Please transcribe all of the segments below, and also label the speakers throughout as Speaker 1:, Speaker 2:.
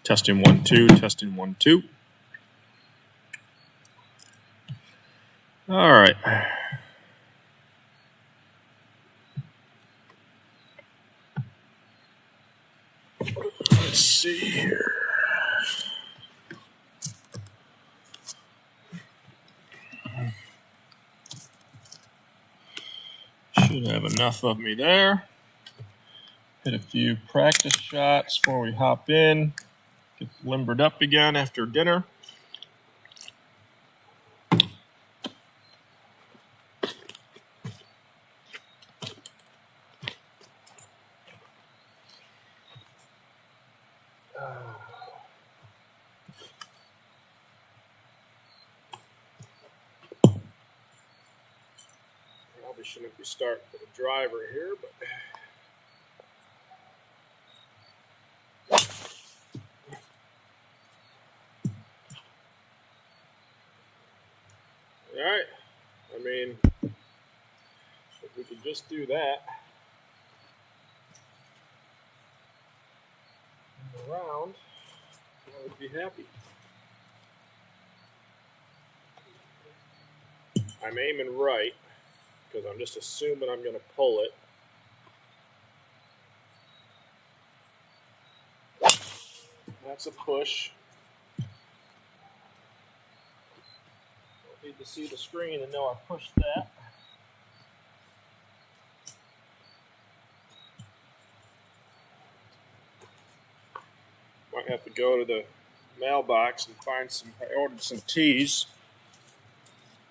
Speaker 1: Testing 1 2, testing 1 2. All right. Let's see here. Should have enough of me there. Hit a few practice shots before we hop in. Get limbered up again after dinner. Probably shouldn't be starting with a driver here, but all right. I mean, if we could just do that around, I would be happy. I'm aiming right because I'm just assuming I'm going to pull it. That's a push. Don't need to see the screen and know I pushed that. Might have to go to the mailbox and find some. I ordered some teas.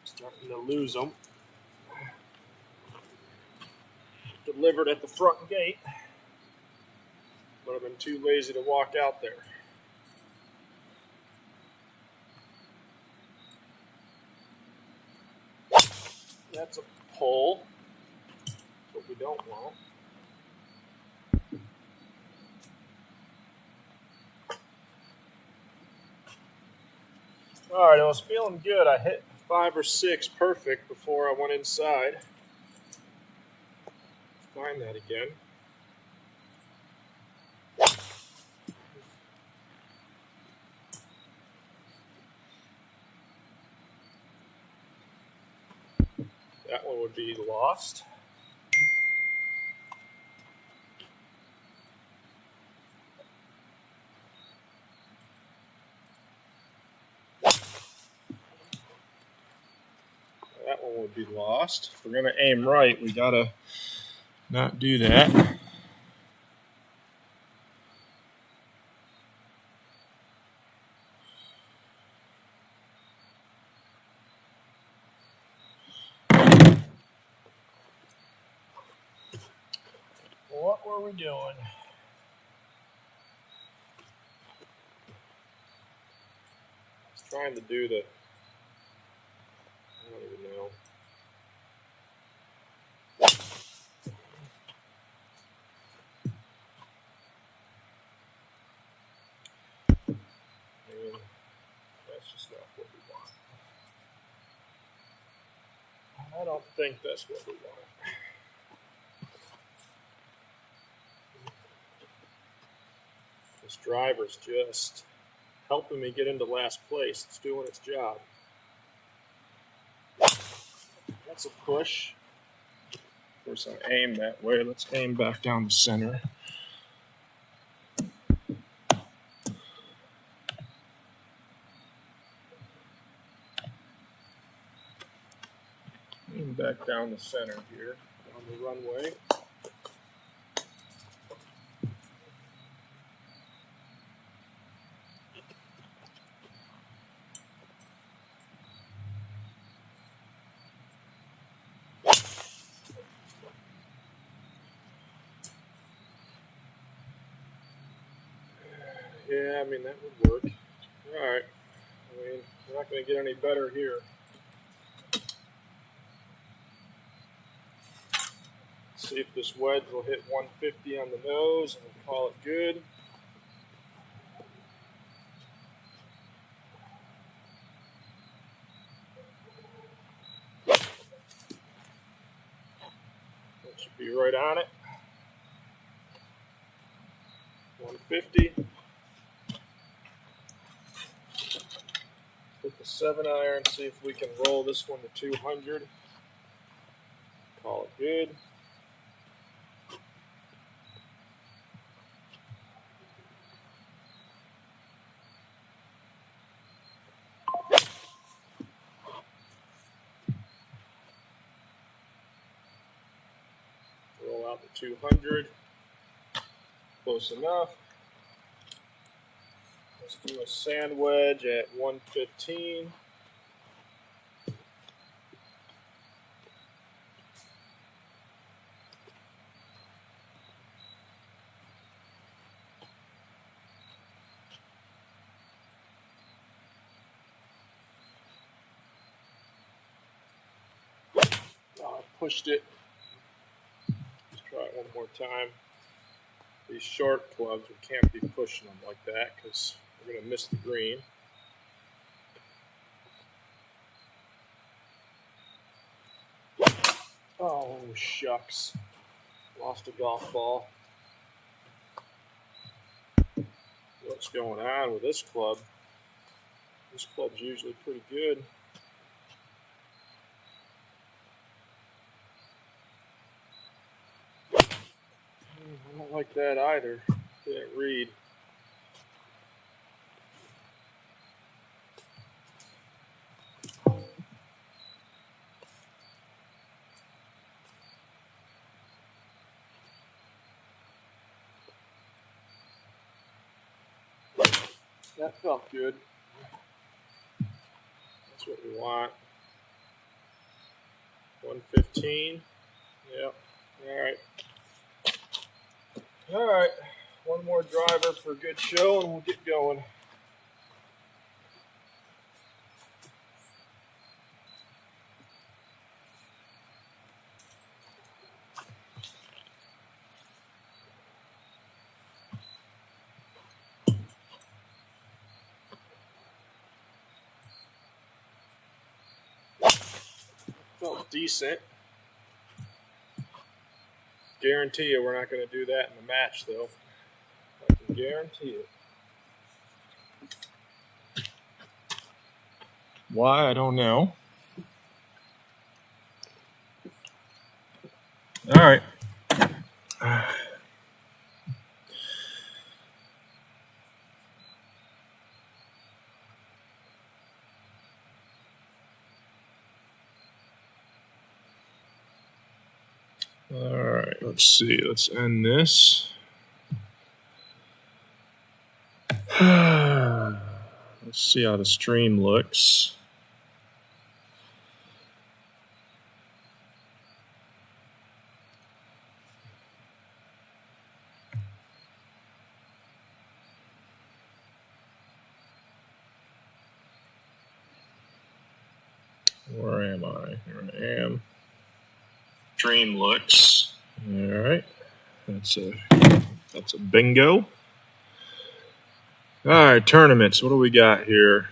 Speaker 1: Starting to lose them. Delivered at the front gate, but I've been too lazy to walk out there. That's a pull. That's what we don't want. All right, I was feeling good. I hit 5 or 6 perfect before I went inside. Find that again. That one would be lost. That one would be lost. If we're going to aim right, we got to not do that. What were we doing? I was trying to do the, I don't even know. That's just not what we want. I don't think that's what we want. This driver's just helping me get into last place. It's doing its job. That's a push. Of course, I aim that way. Let's aim back down the center. Aim back down the center here, down the runway. Yeah, I mean, that would work. All right. I mean, we're not going to get any better here. See if this wedge will hit 150 on the nose and we'll call it good. That should be right on it. 150. 7-iron, see if we can roll this one to 200. Call it good. Roll out to 200. Close enough. Let's do a sand wedge at 115. Oh, I pushed it. Let's try it one more time. These short clubs, we can't be pushing them like that because we're going to miss the green. Oh, shucks. Lost a golf ball. What's going on with this club? This club's usually pretty good. I don't like that either. Can't read. That felt good. That's what we want. 115. Yep. All right. All right. One more driver for a good show, and we'll get going. Felt decent. Guarantee you we're not going to do that in the match, though. I can guarantee it. Why? I don't know. All right. All right, let's see. Let's end this. Let's see how the stream looks. Where am I? Here I am. Stream looks. All right. That's a bingo. All right, tournaments. What do we got here?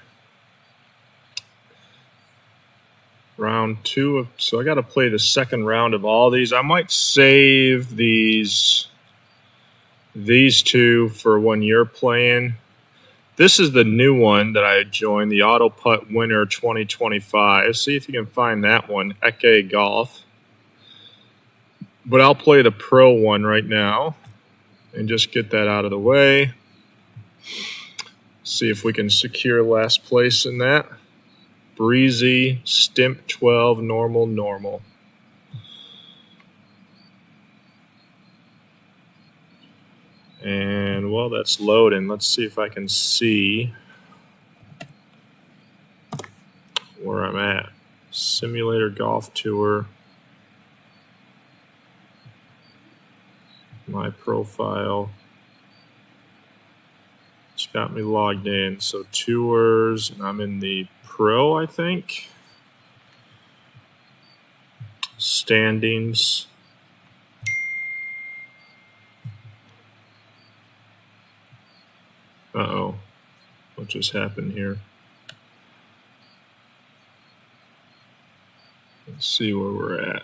Speaker 1: Round 2 so I got to play the second round of all these. I might save these 2 for when you're playing. This is the new one that I joined, the Auto Putt Winner 2025. See if you can find that one, SGT Golf. But I'll play the pro one right now and just get that out of the way. See if we can secure last place in that. Breezy, Stimp 12, normal. And, well, that's loading. Let's see if I can see where I'm at. Simulator Golf Tour. My profile. It's got me logged in. So tours, and I'm in the pro, I think. Standings. Uh-oh. What just happened here? Let's see where we're at.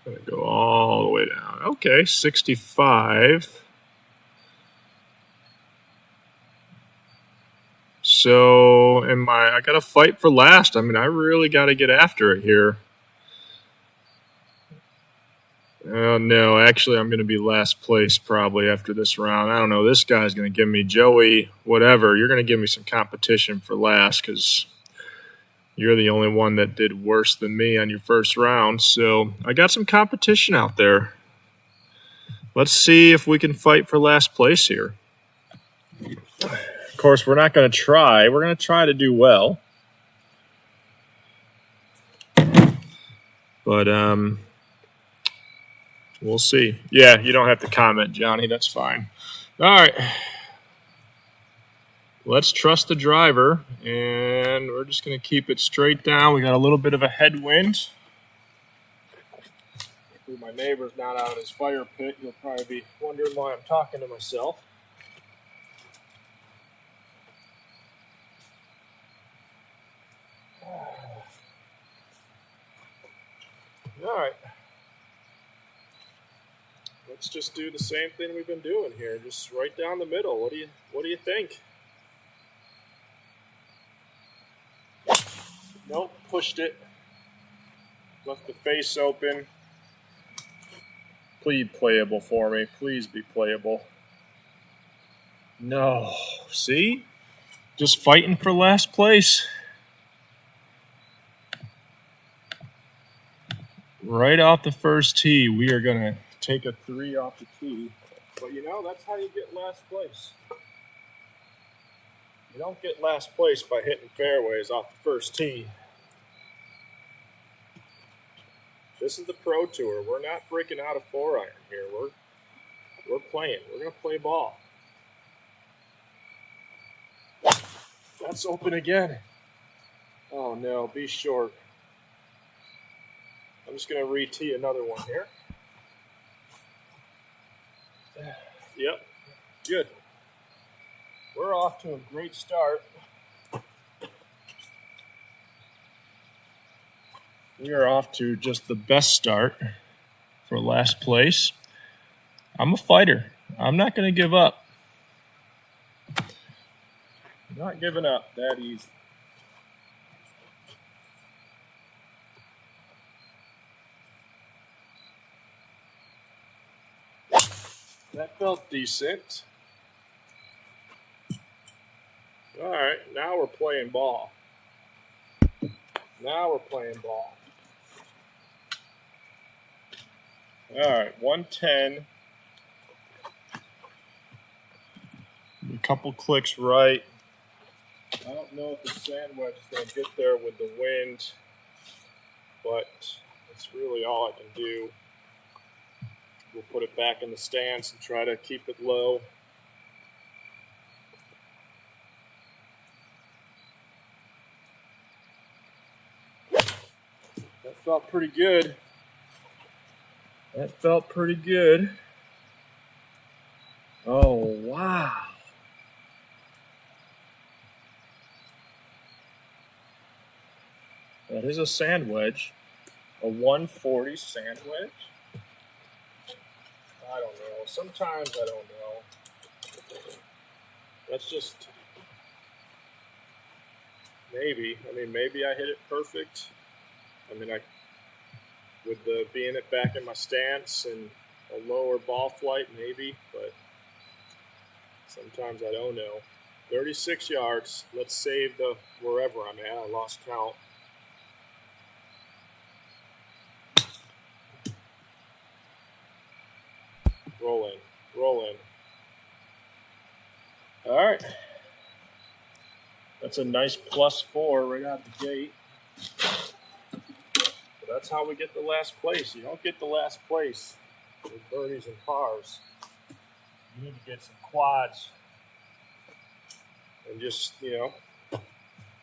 Speaker 1: Gonna go all the way down. Okay, 65. So I got to fight for last. I mean, I really got to get after it here. Oh, no, actually, I'm going to be last place probably after this round. I don't know. This guy's going to give me, Joey, whatever. You're going to give me some competition for last because you're the only one that did worse than me on your first round. So I got some competition out there. Let's see if we can fight for last place here. Of course, we're not going to try. We're going to try to do well. But we'll see. Yeah, you don't have to comment, Johnny. That's fine. All right. Let's trust the driver, and we're just going to keep it straight down. We got a little bit of a headwind. My neighbor's not out of his fire pit. You'll probably be wondering why I'm talking to myself. All right. Let's just do the same thing we've been doing here. Just right down the middle. What do you think? Nope, pushed it. Left the face open. Please playable for me. Please be playable. No. See? Just fighting for last place. Right off the first tee, we are going to take a 3 off the tee. But, that's how you get last place. You don't get last place by hitting fairways off the first tee. This is the Pro Tour. We're not breaking out a 4-iron here. We're playing. We're going to play ball. That's open again. Oh, no. Be short. I'm just going to re-tee another one here. Yep. Good. We're off to a great start. We are off to just the best start for last place. I'm a fighter. I'm not going to give up. Not giving up that easy. That felt decent. All right, now we're playing ball. Now we're playing ball. All right, 110. A couple clicks right. I don't know if the sand wedge is going to get there with the wind, but it's really all I can do. We'll put it back in the stance and try to keep it low. That felt pretty good. That felt pretty good. Oh, wow. That is a sand wedge. A 140 sand wedge. I don't know. Sometimes I don't know. That's just maybe. I mean, maybe I hit it perfect. I mean, with the being it back in my stance and a lower ball flight, maybe, but sometimes I don't know. 36 yards. Let's save the wherever I'm at. I lost count. Roll in. Roll in. All right. That's a nice +4 right out the gate. So that's how we get the last place. You don't get the last place with birdies and pars. You need to get some quads. And just,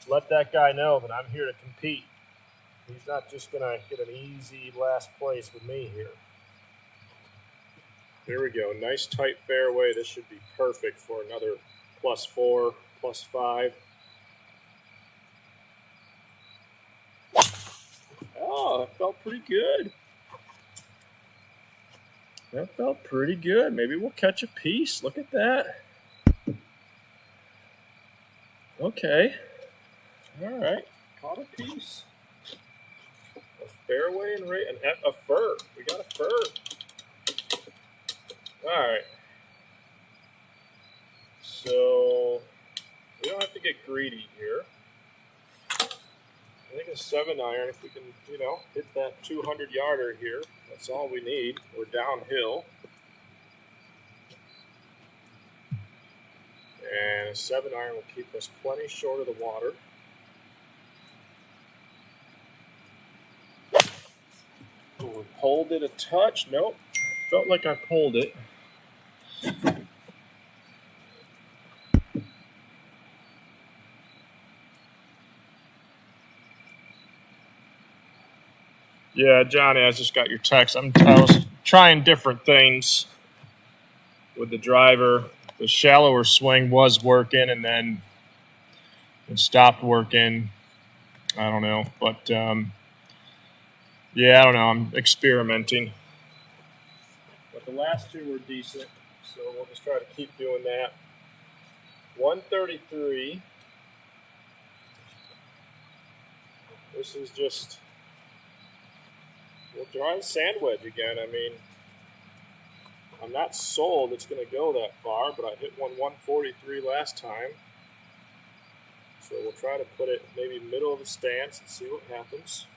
Speaker 1: let that guy know that I'm here to compete. He's not just going to get an easy last place with me here. There we go. Nice tight fairway. This should be perfect for another +4, +5. Oh, that felt pretty good. That felt pretty good. Maybe we'll catch a piece. Look at that. Okay. All right. Caught a piece. A fairway and a fur. We got a fur. All right. So we don't have to get greedy here. I think a 7-iron, if we can, hit that 200-yarder here, that's all we need. We're downhill. And a 7-iron will keep us plenty short of the water. We pulled it a touch. Nope. Felt like I pulled it. Yeah, Johnny, I just got your text. I was trying different things with the driver. The shallower swing was working, and then it stopped working. I don't know, but yeah, I don't know. I'm experimenting. But the last two were decent, so we'll just try to keep doing that. 133. This is just, we'll try a sand wedge again. I mean, I'm not sold it's going to go that far, but I hit 143 last time. So we'll try to put it maybe middle of the stance and see what happens.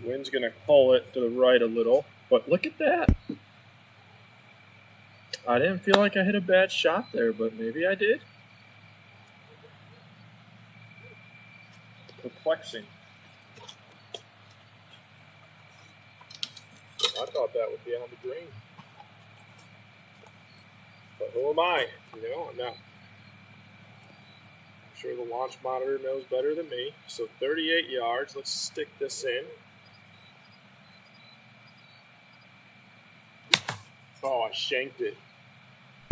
Speaker 1: Wind's going to pull it to the right a little, but look at that. I didn't feel like I hit a bad shot there, but maybe I did. Perplexing. I thought that would be on the green. But who am I? I'm not. I'm sure the launch monitor knows better than me. So 38 yards. Let's stick this in. Oh, I shanked it.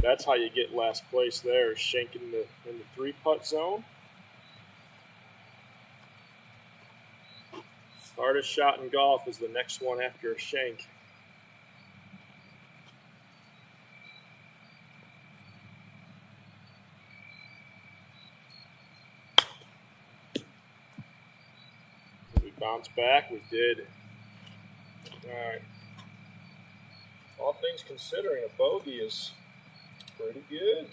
Speaker 1: That's how you get last place there, shanking in the 3-putt zone. Hardest shot in golf is the next one after a shank. Did we bounce back? We did. All right. All things considering, a bogey is pretty good.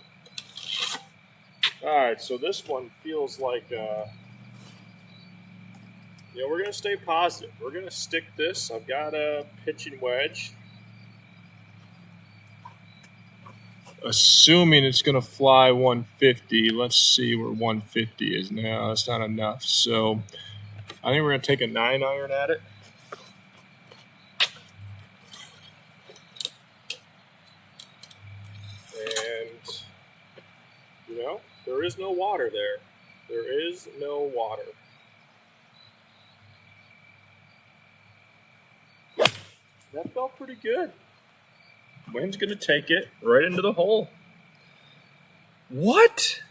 Speaker 1: All right, so this one feels like, we're going to stay positive. We're going to stick this. I've got a pitching wedge. Assuming it's going to fly 150. Let's see where 150 is now. That's not enough. So I think we're going to take a 9-iron at it. And, there is no water there. There is no water. That felt pretty good. Wind's going to take it right into the hole. What?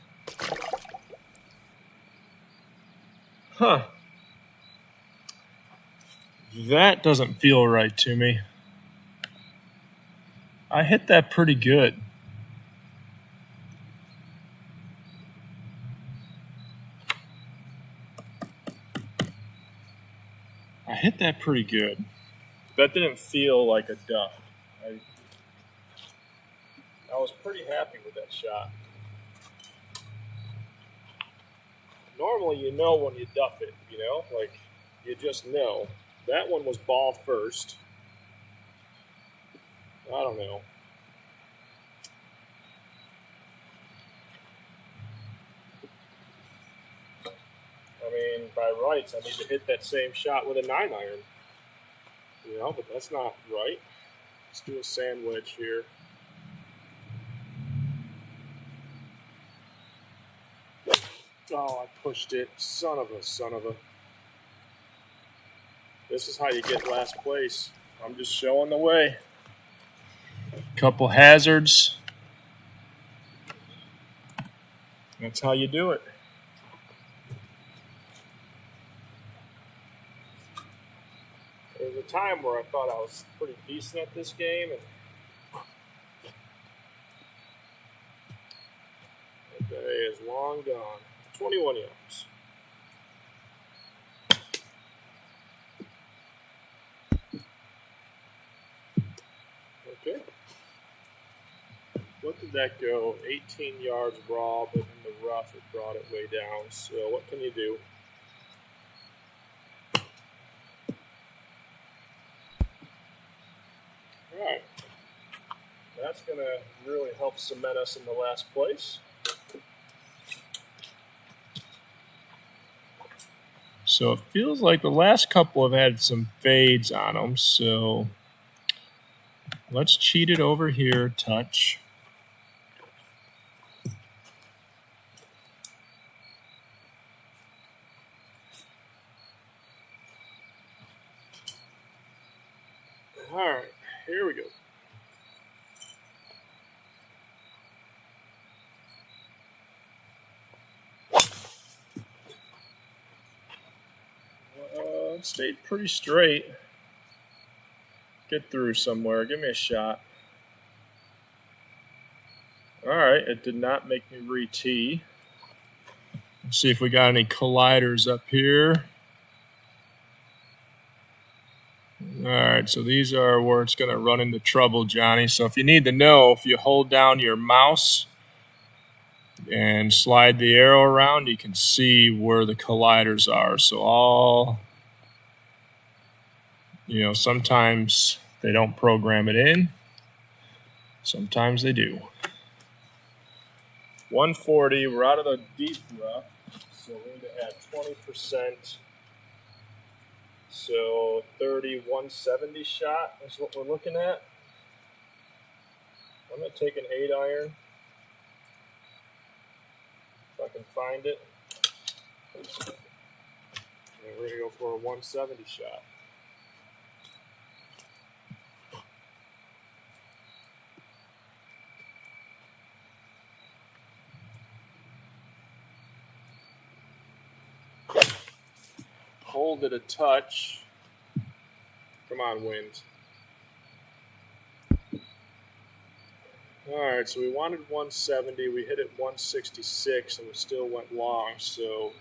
Speaker 1: Huh. That doesn't feel right to me. I hit that pretty good. I hit that pretty good. That didn't feel like a duff. I was pretty happy with that shot. Normally you know when you duff it, like you just know. That one was ball first. I don't know. I mean, by rights, I need to hit that same shot with a 9-iron. But that's not right. Let's do a sand wedge here. Oh, I pushed it. Son of a. This is how you get last place. I'm just showing the way. Couple hazards. That's how you do it. There was a time where I thought I was pretty decent at this game, and long gone. 21 yards. Okay. What did that go? 18 yards raw, but in the rough it brought it way down. So what can you do? All right. That's going to really help cement us in the last place. So it feels like the last couple have had some fades on them. So let's cheat it over here, touch. All right, here we go. It stayed pretty straight. Get through somewhere. Give me a shot. All right, it did not make me re-tee. Let's see if we got any colliders up here. All right, so these are where it's going to run into trouble, Johnny. So if you need to know, if you hold down your mouse and slide the arrow around, you can see where the colliders are. So sometimes they don't program it in. Sometimes they do. 140, we're out of the deep rough, so we need to add 20%. So 30, 170 shot is what we're looking at. I'm going to take an 8-iron, if I can find it. And we're going to go for a 170 shot. Hold it a touch. Come on, wind. All right, so we wanted 170. We hit it 166, and we still went long. So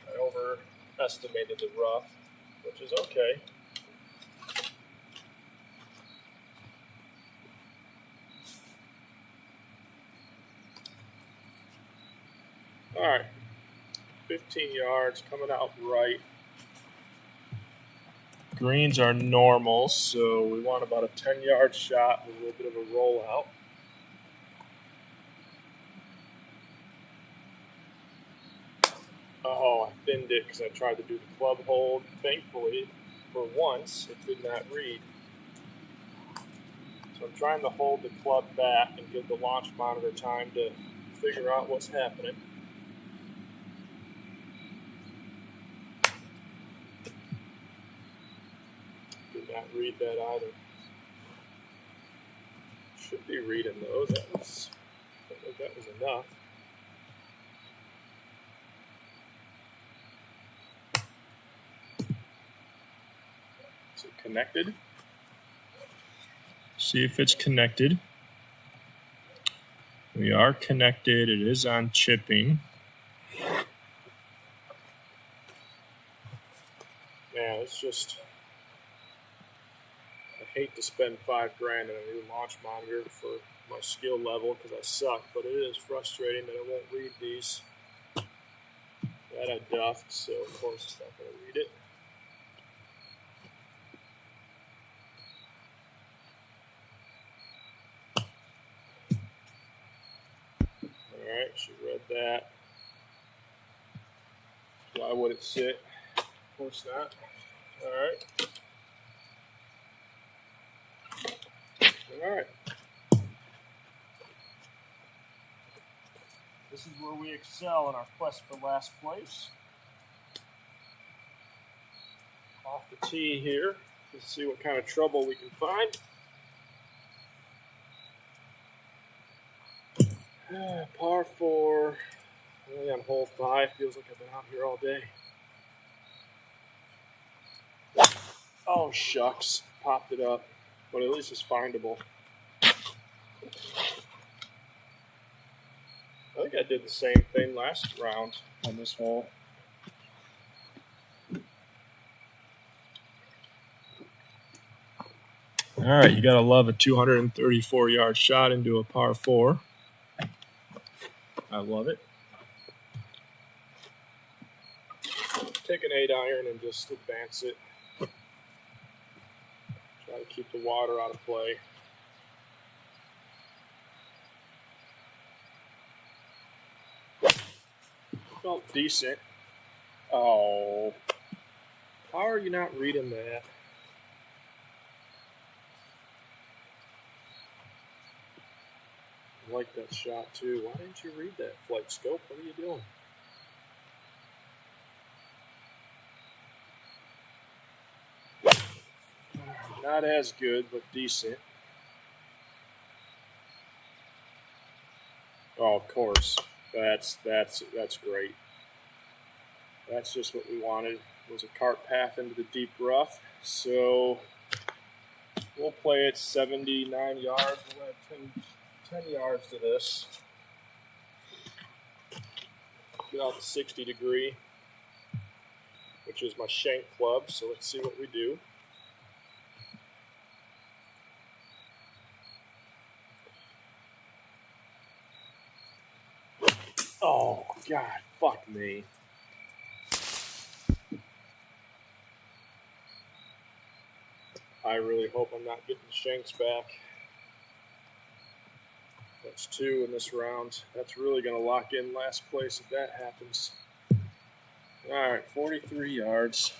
Speaker 1: I overestimated the rough, which is okay. All right, 15 yards, coming out right. Greens are normal, so we want about a 10-yard shot with a little bit of a rollout. Oh, I thinned it because I tried to do the club hold. Thankfully, for once, it did not read. So I'm trying to hold the club back and give the launch monitor time to figure out what's happening. Did not read that either. Should be reading those. I think that was enough. Is it connected? See if it's connected. We are connected. It is on chipping. Man, it's just, I hate to spend $5,000 on a new launch monitor for my skill level because I suck, but it is frustrating that it won't read these. That I duffed, so of course it's not going to read it. Alright, she read that. Why would it sit? Of course not. Alright. Alright. This is where we excel in our quest for last place. Off the tee here. Let's see what kind of trouble we can find. Par 4. Only on hole 5. Feels like I've been out here all day. Oh, shucks. Popped it up. But at least it's findable. I think I did the same thing last round on this hole. All right, you gotta love a 234-yard shot into a par 4. I love it. Take an 8-iron and just advance it. Try to keep the water out of play. Felt decent. Oh, how are you not reading that? I like that shot too. Why didn't you read that, Flight Scope? What are you doing? Not as good, but decent. Oh, of course. That's great. That's just what we wanted. Was a cart path into the deep rough. So we'll play it 79 yards. We'll add 10 yards to this. Get out the 60 degree, which is my shank club. So let's see what we do. Oh, God, fuck me. I really hope I'm not getting the shanks back. That's 2 in this round. That's really going to lock in last place if that happens. All right, 43 yards.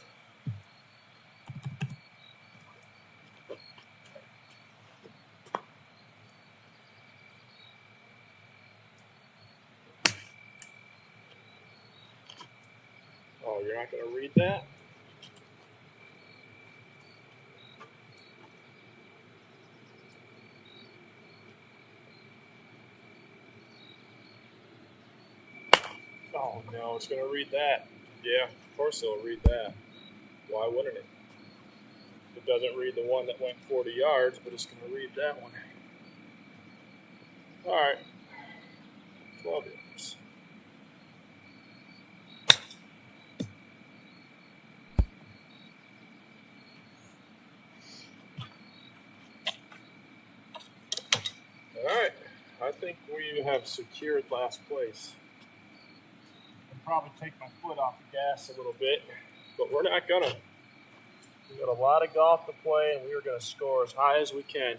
Speaker 1: Oh, you're not going to read that? Oh, no, it's going to read that. Yeah, of course it'll read that. Why wouldn't it? It doesn't read the one that went 40 yards, but it's going to read that one. All right, 12 yards. All right, I think we have secured last place. I'll probably take my foot off the gas a little bit, but we're not gonna. We've got a lot of golf to play, and we are going to score as high as we can.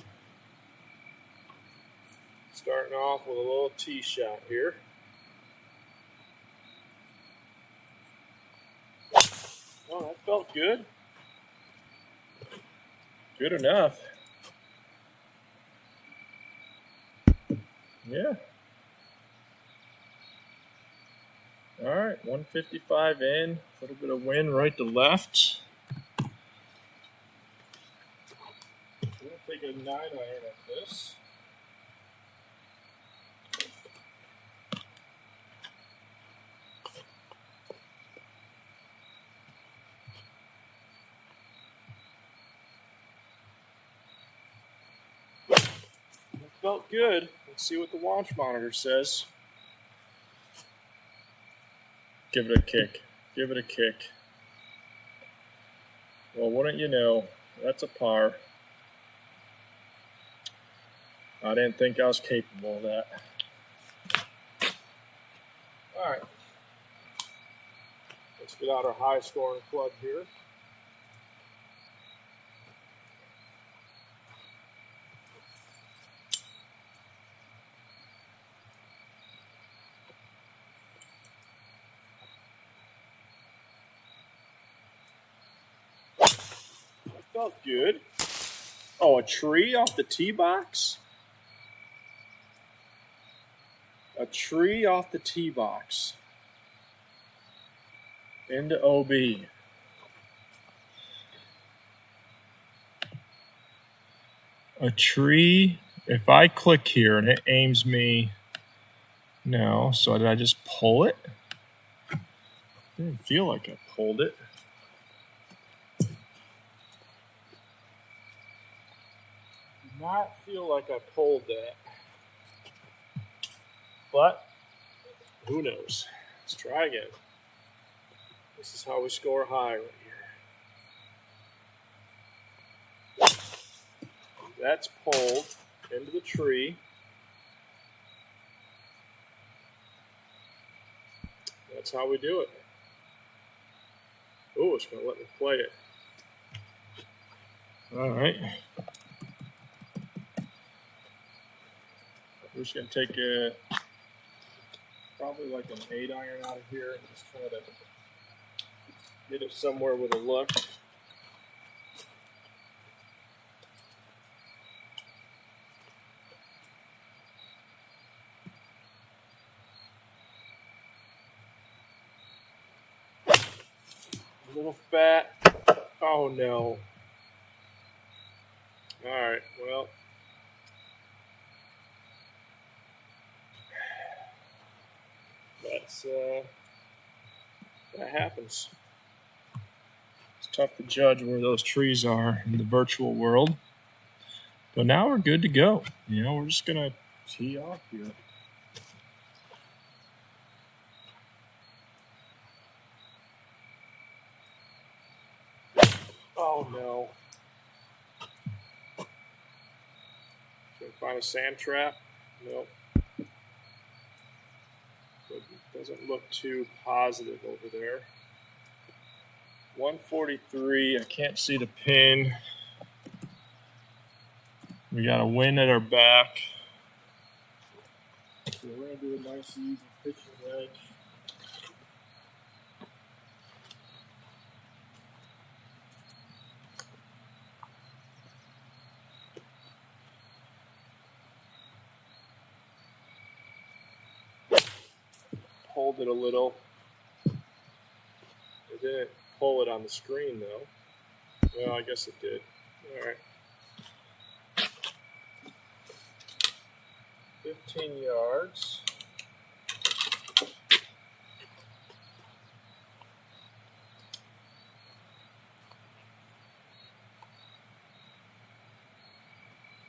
Speaker 1: Starting off with a little tee shot here. Oh, that felt good. Good enough. Yeah. All right, 155 in. A little bit of wind right to left. We'll take a 9-iron at this. It felt good. Let's see what the launch monitor says. Give it a kick. Give it a kick. Well, wouldn't you know, that's a par. I didn't think I was capable of that. All right. Let's get out our high scoring club here. That felt good. Oh, a tree off the tee box? A tree off the tee box. Into OB. A tree. If I click here and it aims me. No. So did I just pull it? Didn't feel like I pulled it. Did not feel like I pulled that. But Who knows? Let's try again. This is how we score high right here. That's pulled into the tree. That's how we do it. Oh, it's going to let me play it. All right. We're just going to take probably like an 8-iron out of here and just try to get it somewhere with a look. A little fat. Oh no. Alright, well. That happens. It's tough to judge where those trees are in the virtual world. But now we're good to go. You know, we're just gonna tee off here. Oh no. Can we find a sand trap? Nope. It doesn't look too positive over there. 143, I can't see the pin. We got a wind at our back. So we're going to do a nice easy pitching wedge. Hold it a little. It didn't pull it on the screen though. Well, I guess it did. All right. 15 yards.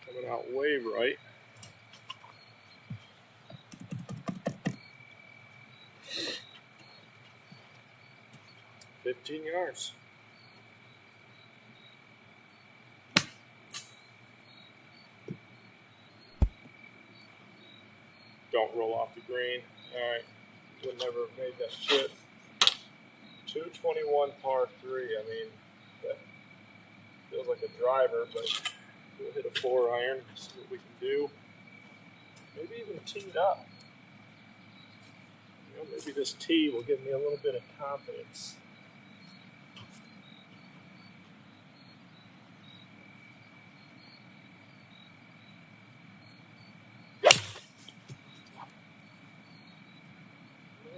Speaker 1: Coming out way right. $15 yards. Don't roll off the green. All right. Would never have made that chip. 221 par 3. I mean, that feels like a driver, but we'll hit a 4-iron, see what we can do. Maybe even tee it up. You know, maybe this tee will give me a little bit of confidence.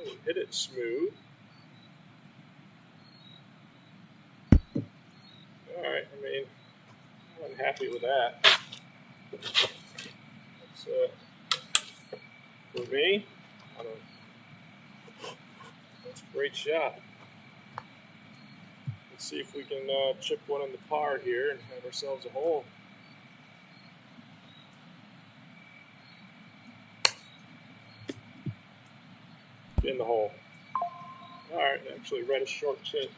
Speaker 1: Oh, hit it smooth. All right, I mean, I'm unhappy with that. That's, for me, that's a great shot. Let's see if we can chip one in the par here and have ourselves a hole. In the hole. All right, actually read a short chip.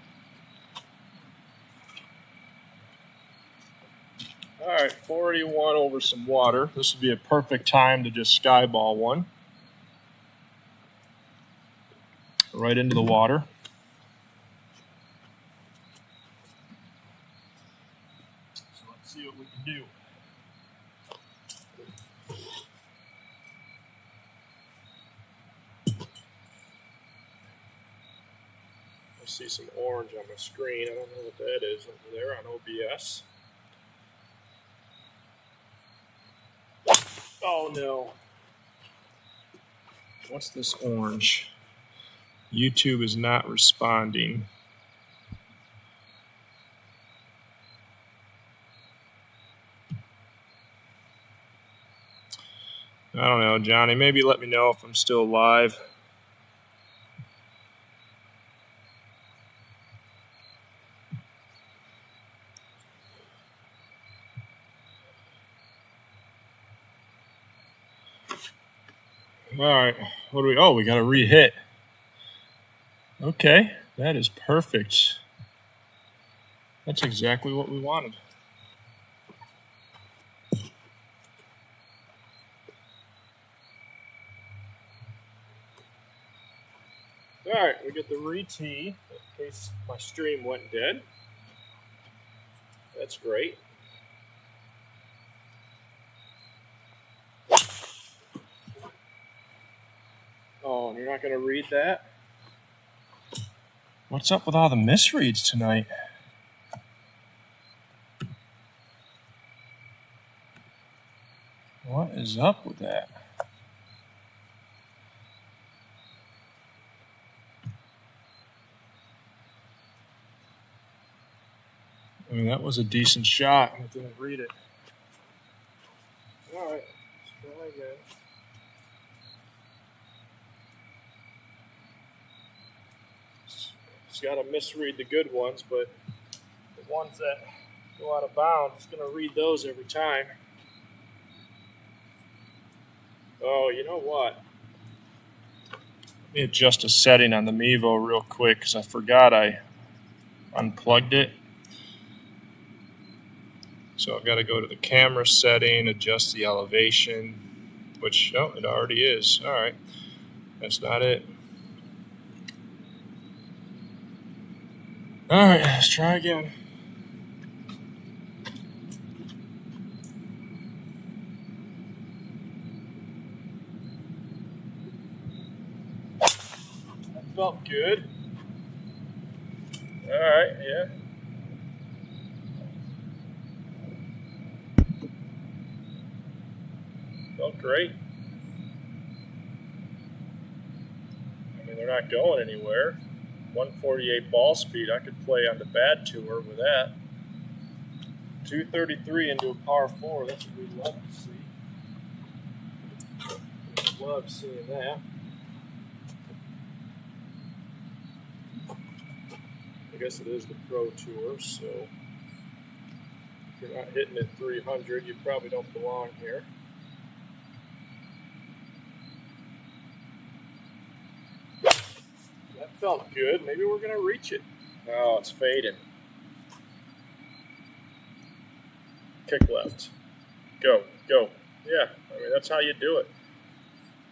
Speaker 1: All right, 481 over some water. This would be a perfect time to just skyball one. Right into the water. So let's see what we can do. I see some orange on my screen. I don't know what that is over there on OBS. Oh no. What's this orange? YouTube is not responding. I don't know, Johnny. Maybe let me know if I'm still live. All right, What do we? Oh, we got to re-hit. Okay, that is perfect. That's exactly what we wanted. All right, we get the re-tee in case my stream went dead. That's great. Oh, and you're not going to read that? What's up with all the misreads tonight? What is up with that? I mean, that was a decent shot. I didn't read it. All right, let's try again. It's got to misread the good ones, but the ones that go out of bounds, it's going to read those every time. Oh, you know what? Let me adjust a setting on the Mevo real quick because I forgot I unplugged it. So I've got to go to the camera setting, adjust the elevation, which, oh, it already is. All right, that's not it. All right, let's try again. That felt good. All right, yeah. Felt great. I mean, they're not going anywhere. 148 ball speed. I could play on the bad tour with that. 233 into a par 4. That's what we'd love to see. Love seeing that. I guess it is the Pro Tour, so if you're not hitting at 300, you probably don't belong here. That felt good. Maybe we're going to reach it. Oh, it's fading. Kick left. Go, go. Yeah, I mean, that's how you do it.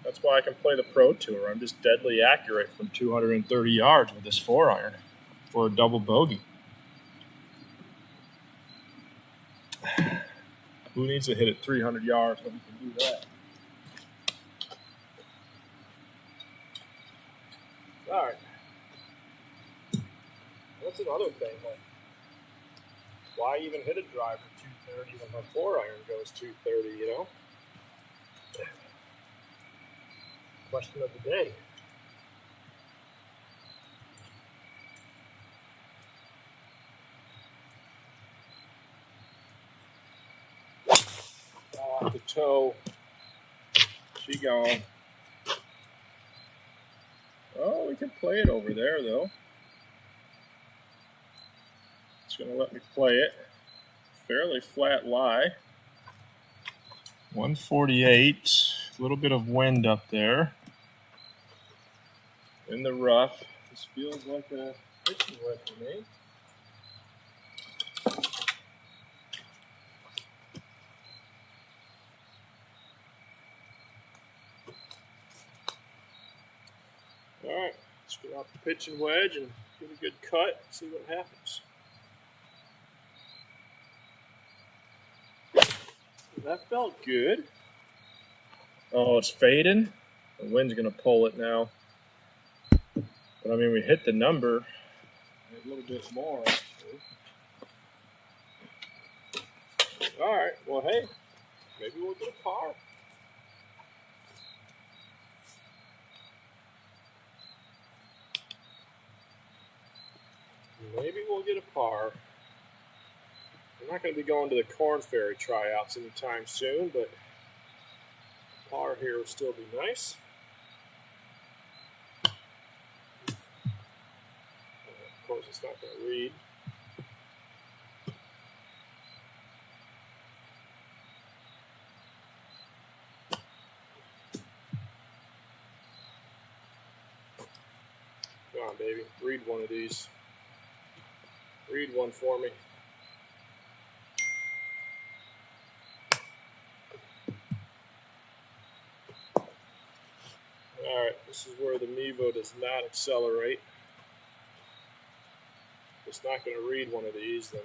Speaker 1: That's why I can play the Pro Tour. I'm just deadly accurate from 230 yards with this 4-iron for a double bogey. Who needs to hit it 300 yards when you can do that? All right. That's another thing. Like, why even hit a driver 230 when my 4-iron goes 230, you know? Question of the day. Off the toe. She gone. Oh, we can play it over there, though. It's going to let me play it. Fairly flat lie. 148. A little bit of wind up there. In the rough. This feels like a pitching wedge for me. All right, let's get off the pitching wedge and get a good cut, see what happens. That felt good. Oh, it's fading. The wind's going to pull it now. But I mean, we hit the number a little bit more, actually. All right, well, hey, maybe we'll get a par. Maybe we'll get a par. I'm not going to be going to the Corn Ferry tryouts anytime soon, but a par here would still be nice. Of course, it's not going to read. on, baby. Read one of these. Read one for me. Alright, this is where the Mevo does not accelerate. It's not going to read one of these then.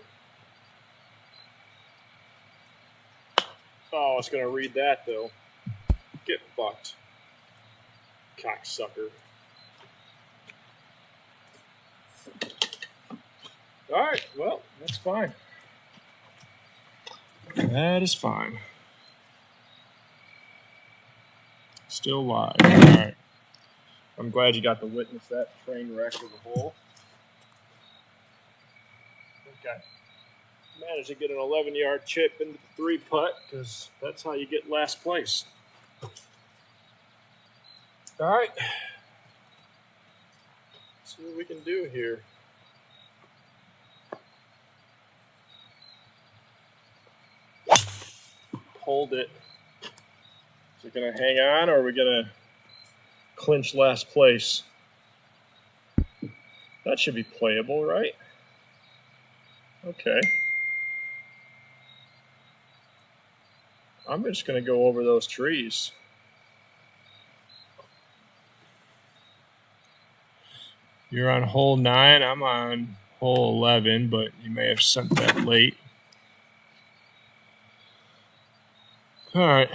Speaker 1: Oh, it's going to read that though. Get fucked. Cocksucker. Alright, well, that's fine. That is fine. Still live. Alright. I'm glad you got to witness that train wreck of a hole. Okay. Managed to get an 11-yard chip into the 3-putt because that's how you get last place. Alright. See what we can do here. Hold it. Is it going to hang on, or are we going to clinch last place? That should be playable, right? Okay. I'm just going to go over those trees. You're on hole 9. I'm on hole 11, but you may have sent that late. All right.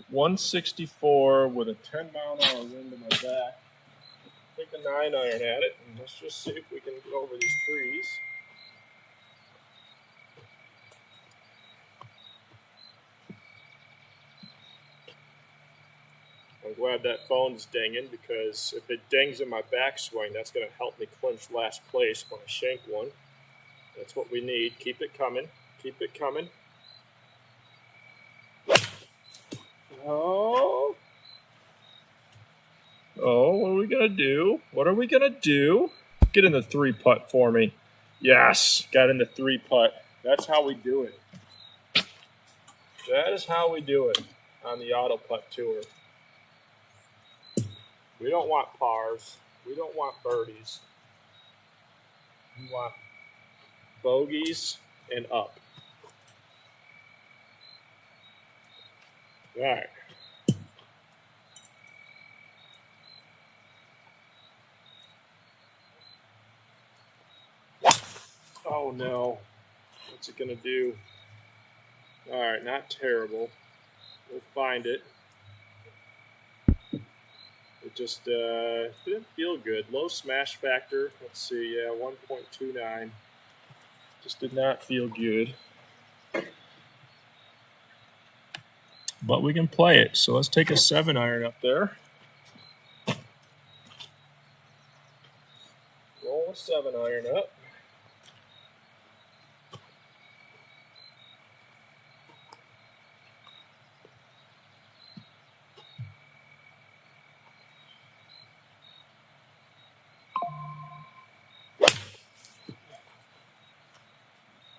Speaker 1: 164 with a 10-mile-an-hour wind in my back. Take a 9-iron at it, and let's just see if we can get over these trees. I'm glad that phone's dinging, because if it dings in my backswing, that's going to help me clinch last place when I shank one. That's what we need. Keep it coming. Keep it coming. Oh. Oh, what are we going to do? What are we going to do? Get in the 3-putt for me. Yes, got in the 3-putt. That's how we do it. That is how we do it on the Auto Putt Tour. We don't want pars. We don't want birdies. We want bogeys and up. All right. Oh no. What's it going to do? All right, not terrible. We'll find it. It just didn't feel good. Low smash factor. Let's see. Yeah, 1.29. Just did not feel good. But we can play it. So let's take a 7-iron up there. Roll a 7-iron up.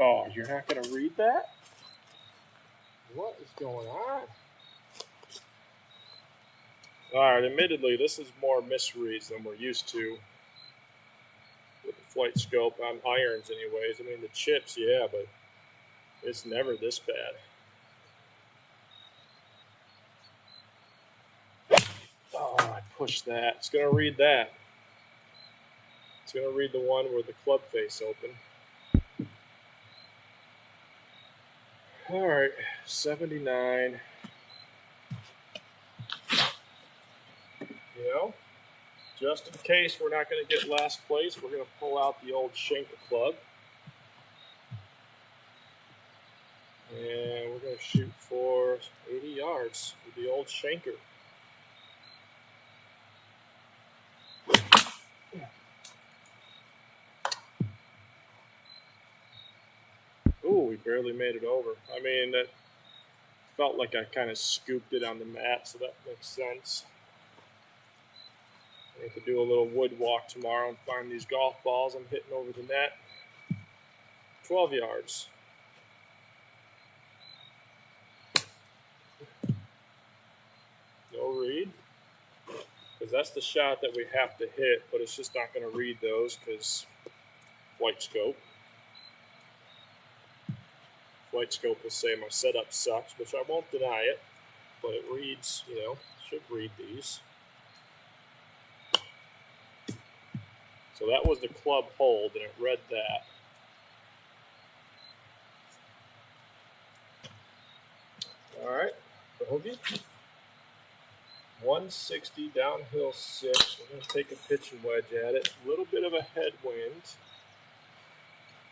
Speaker 1: Oh, you're not going to read that? What is going on? All right, admittedly, this is more misreads than we're used to with the flight scope on irons anyways. I mean, the chips, yeah, but it's never this bad. Oh, I pushed that. It's going to read that. It's going to read the one with the club face open. All right, 79. You know, just in case we're not going to get last place, we're going to pull out the old Shanker club. And we're going to shoot for 80 yards with the old Shanker. Ooh, we barely made it over. I mean, that felt like I kind of scooped it on the mat, so that makes sense. I need to do a little wood walk tomorrow and find these golf balls I'm hitting over the net. 12 yards. No read. because that's the shot that we have to hit, but it's just not going to read those because flight scope. Flight scope will say my setup sucks, which I won't deny it, but it reads, you know, should read these. So that was the club hold, and it read that. All right, bogey. 160 downhill 6. We're going to take a pitch and wedge at it. A little bit of a headwind.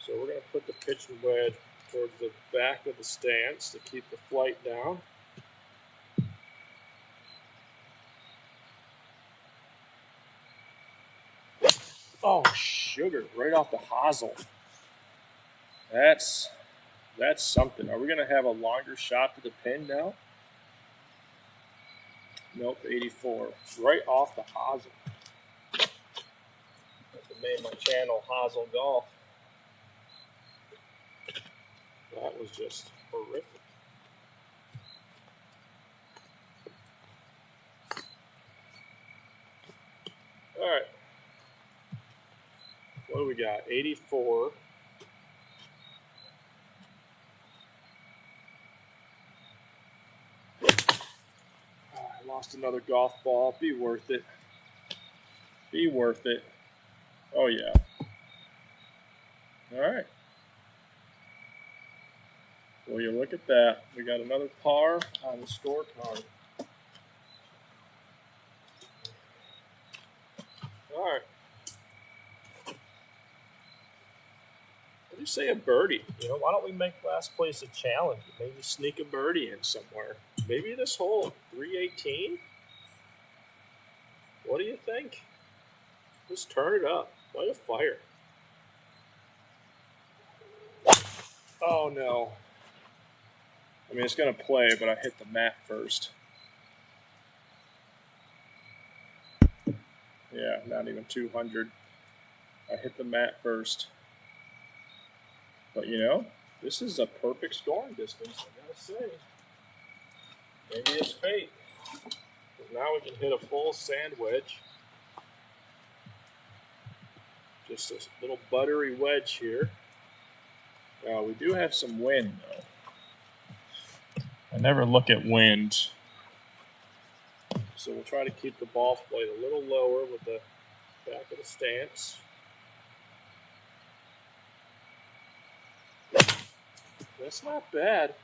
Speaker 1: So we're going to put the pitch and wedge towards the back of the stance to keep the flight down. Oh, sugar, right off the hosel. That's something. Are we going to have a longer shot to the pin now? Nope, 84. Right off the hosel. That's made my channel Hosel Golf. That was just horrific. All right. What do we got? 84. I lost another golf ball. Be worth it. Be worth it. Oh, yeah. All right. Well, you look at that. We got another par on the scorecard. All right. What do you say a birdie? You know, why don't we make last place a challenge? Maybe sneak a birdie in somewhere. Maybe this hole, 318? What do you think? Just turn it up. Light a fire. Oh, no. I mean, it's going to play, but I hit the mat first. Yeah, not even 200. I hit the mat first. But, you know, this is a perfect scoring distance, I got to say. Maybe it's fate. Because now we can hit a full sand wedge. Just a little buttery wedge here. We do have some wind, though. I never look at wind. So we'll try to keep the ball flight a little lower with the back of the stance. That's not bad.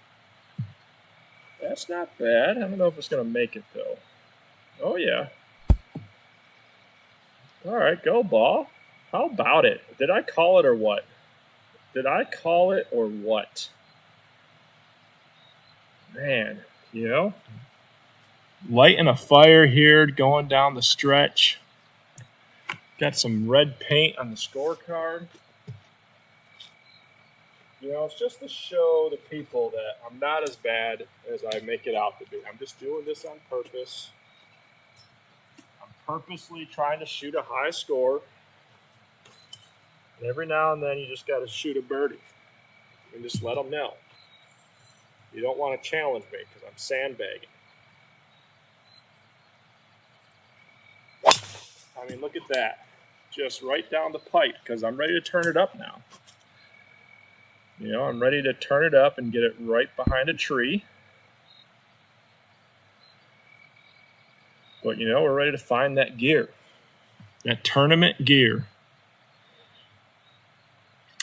Speaker 1: That's not bad. I don't know if it's going to make it, though. Oh, yeah. All right, go ball. How about it? Did I call it or what? Did I call it or what? Man, you know, lighting a fire here going down the stretch. Got some red paint on the scorecard. You know, it's just to show the people that I'm not as bad as I make it out to be. I'm just doing this on purpose. I'm purposely trying to shoot a high score. And every now and then you just got to shoot a birdie. And just let them know. You don't want to challenge me because I'm sandbagging. I mean, look at that. Just right down the pipe because I'm ready to turn it up now. You know, I'm ready to turn it up and get it right behind a tree. But, you know, we're ready to find that gear. That tournament gear.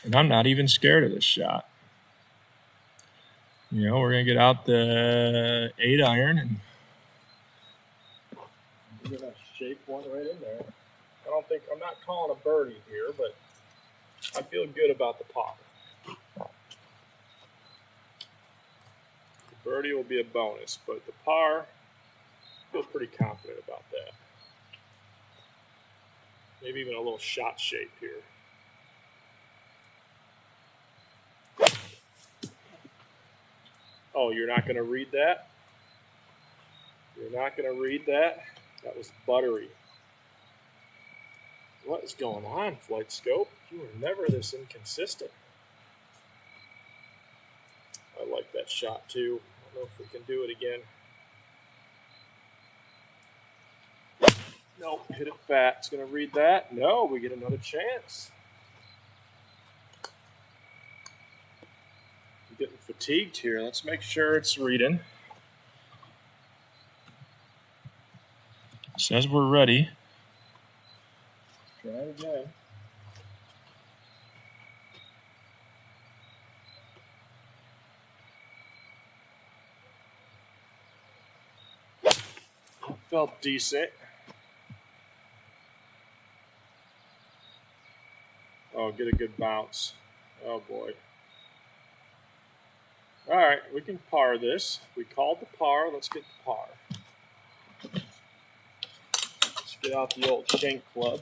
Speaker 1: And I'm not even scared of this shot. You know, we're going to get out the 8-iron and we're going to shape one right in there. I'm not calling a birdie here, but I feel good about the par. The birdie will be a bonus, but the par, I feel pretty confident about that. Maybe even a little shot shape here. Oh, you're not going to read that? You're not going to read that? That was buttery. What is going on, Flight Scope? You were never this inconsistent. I like that shot, too. I don't know if we can do it again. Nope, hit it fat. It's going to read that. No, we get another chance. I'm getting fatigued here. Let's make sure it's reading. It says we're ready. Try it again. Felt decent. Oh, get a good bounce. Oh boy. All right, we can par this. We called the par. Let's get the par. Let's get out the old kink club.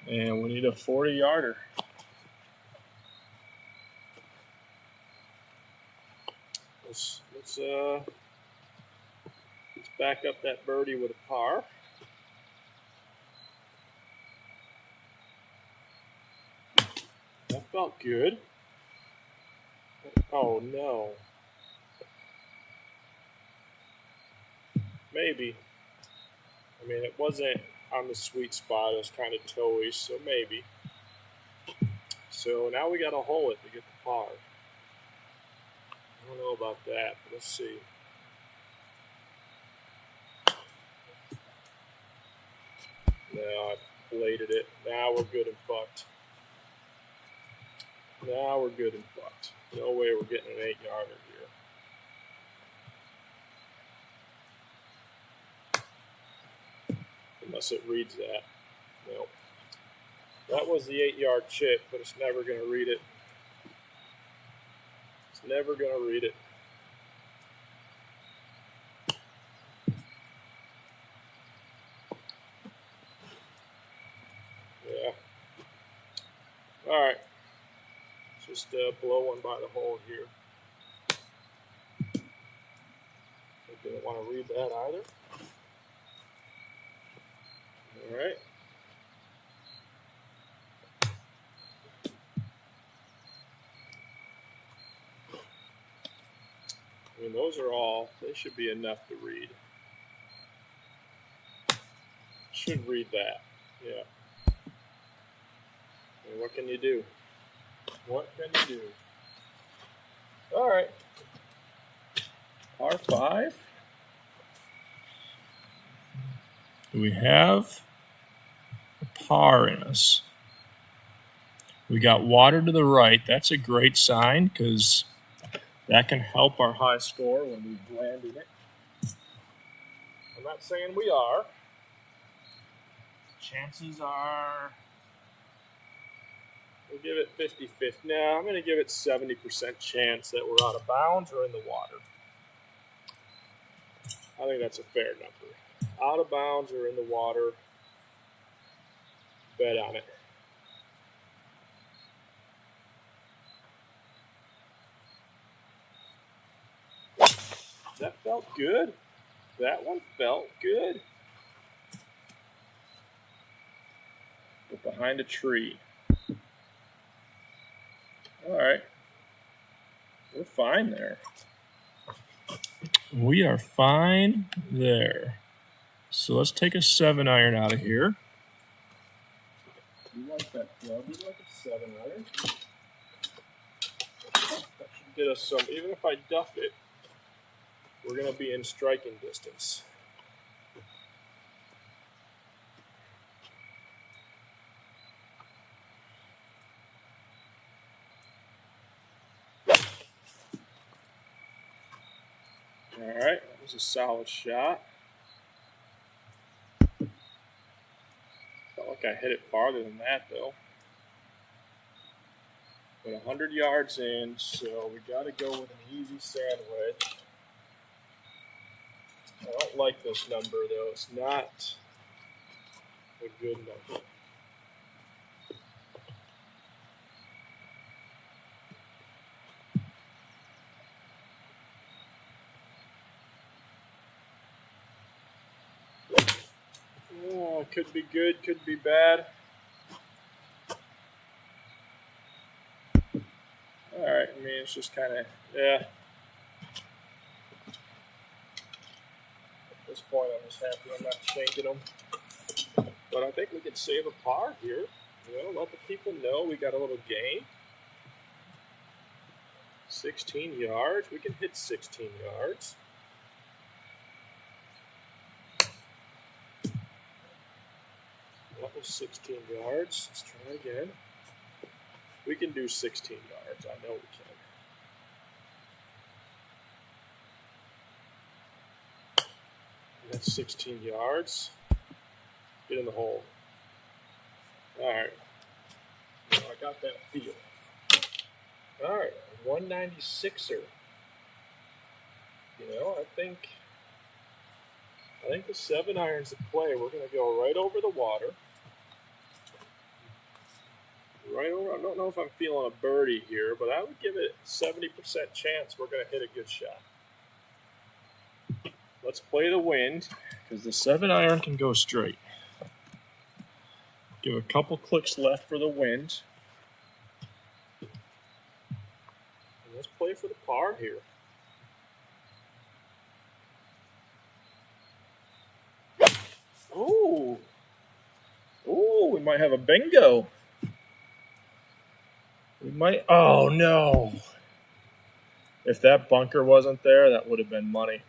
Speaker 1: And we need a 40-yarder. Let's back up that birdie with a par. That felt good. Oh no. Maybe. I mean, it wasn't on the sweet spot. It was kind of toey, so maybe. So now we got to hole it to get the par. I don't know about that, but let's see. No, I bladed it. Now we're good and fucked. Now we're good and fucked. No way we're getting an 8-yarder here. Unless it reads that. Nope. That was the 8-yard chip, but it's never going to read it. It's never going to read it. Yeah. All right. Just blow one by the hole here. I didn't want to read that either. All right. I mean, those are all, they should be enough to read. Should read that. Yeah. I mean, what can you do? What can you do? All right. Par 5. Do we have a par in us? We got water to the right. That's a great sign because that can help our high score when we land in it. I'm not saying we are. Chances are, we'll give it 50-50. No, I'm going to give it 70% chance that we're out of bounds or in the water. I think that's a fair number. Out of bounds or in the water, bet on it. That felt good. That one felt good. We're behind a tree. All right. We're fine there. We are fine there. So let's take a 7-iron out of here. You like that club? You like a 7-iron? That should get us some. Even if I duff it, we're going to be in striking distance. All right, that was a solid shot. Felt like I hit it farther than that, though. But 100 yards in, so we got to go with an easy sand wedge. I don't like this number, though. It's not a good number. Oh, could be good, could be bad. All right, I mean, it's just kind of, yeah. this point, I'm just happy I'm not shanking them. But I think we could save a par here. You know, let the people know we got a little game. 16 yards. We can hit 16 yards. That was 16 yards. Let's try again. We can do 16 yards. I know we can. That's 16 yards. Get in the hole. All right. I got that feel. All right. 196er. You know, I think the 7-iron's the play. We're going to go right over the water. Right over. I don't know if I'm feeling a birdie here, but I would give it a 70% chance we're going to hit a good shot. Let's play the wind, because the 7-iron can go straight. Give a couple clicks left for the wind. And let's play for the par here. Oh, we might have a bingo. We might. Oh no! If that bunker wasn't there, that would have been money.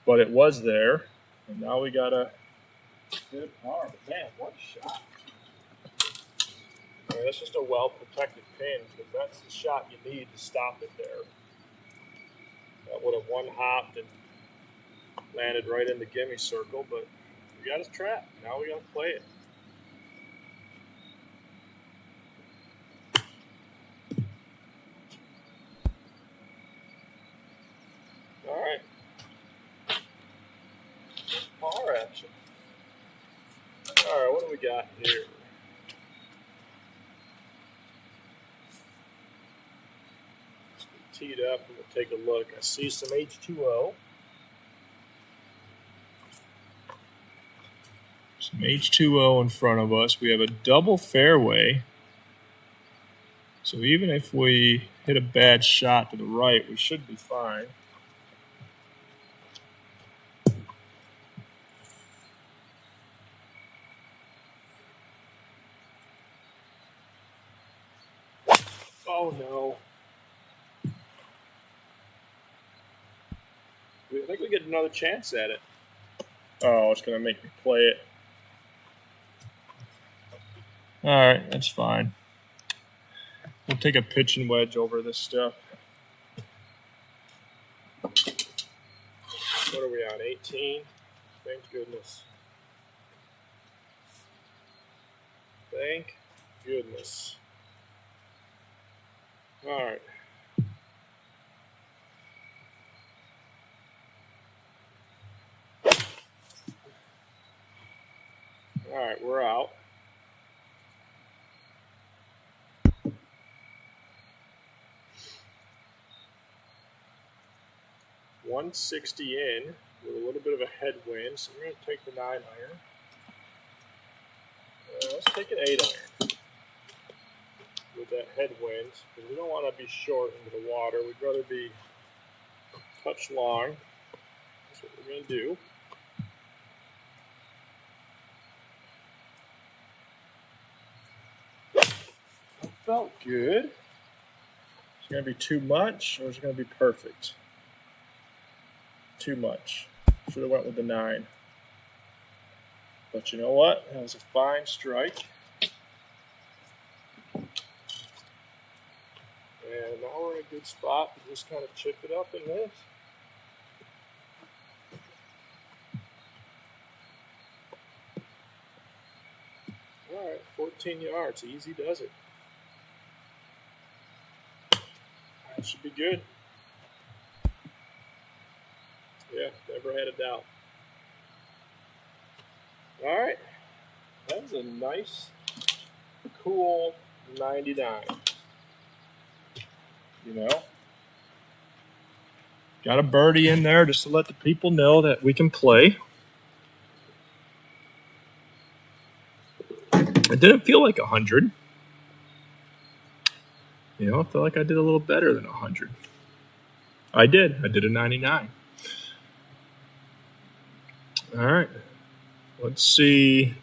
Speaker 1: But it was there, and now we got a good par. Man, what a shot! I mean, that's just a well-protected pin, because that's the shot you need to stop it there. That would have one-hopped and landed right in the gimme circle, but we got his trap. Now we got to play it. All right. Par action. All right, what do we got here? Let's get teed up and we'll take a look. I see some H2O. Some H2O in front of us. We have a double fairway. So even if we hit a bad shot to the right, we should be fine. Oh no. I think we get another chance at it. Oh, it's going to make me play it. All right, that's fine. We'll take a pitching wedge over this stuff. What are we on, 18? Thank goodness. Thank goodness. All right. All right, we're out. .160 in with a little bit of a headwind, so we're going to take the 9-iron. Let's take an 8-iron with that headwind, because we don't want to be short into the water. We'd rather be a touch long. That's what we're going to do. That felt good. Is it going to be too much, or is it going to be perfect? Too much. Should have went with the 9. But you know what? That was a fine strike. And now we're in a good spot to just kind of chip it up in this. All right, 14 yards. Easy does it. That should be good. Yeah, never had a doubt. All right, that was a nice, cool 99. You know, got a birdie in there just to let the people know that we can play. It didn't feel like 100. You know, I felt like I did a little better than 100. I did a 99. All right. Let's see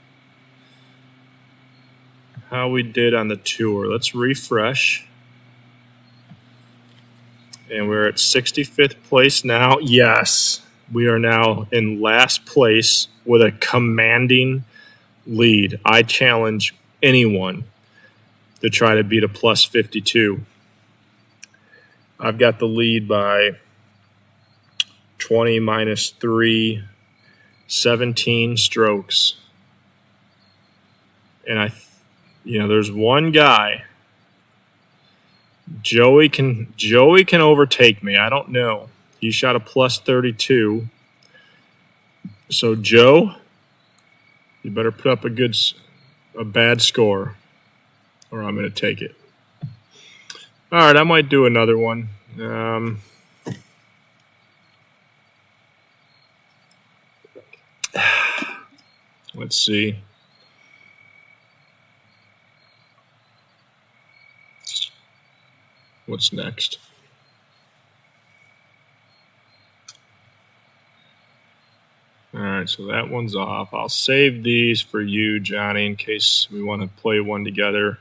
Speaker 1: how we did on the tour. Let's refresh. And we're at 65th place now. Yes, we are now in last place with a commanding lead. I challenge anyone to try to beat a plus 52. I've got the lead by 20 minus 3, 17 strokes. And there's one guy. Joey can overtake me. I don't know. He shot a plus 32. So Joe, you better put up a bad score, or I'm going to take it. All right, I might do another one. Let's see. What's next? All right, so that one's off. I'll save these for you, Johnny, in case we want to play one together.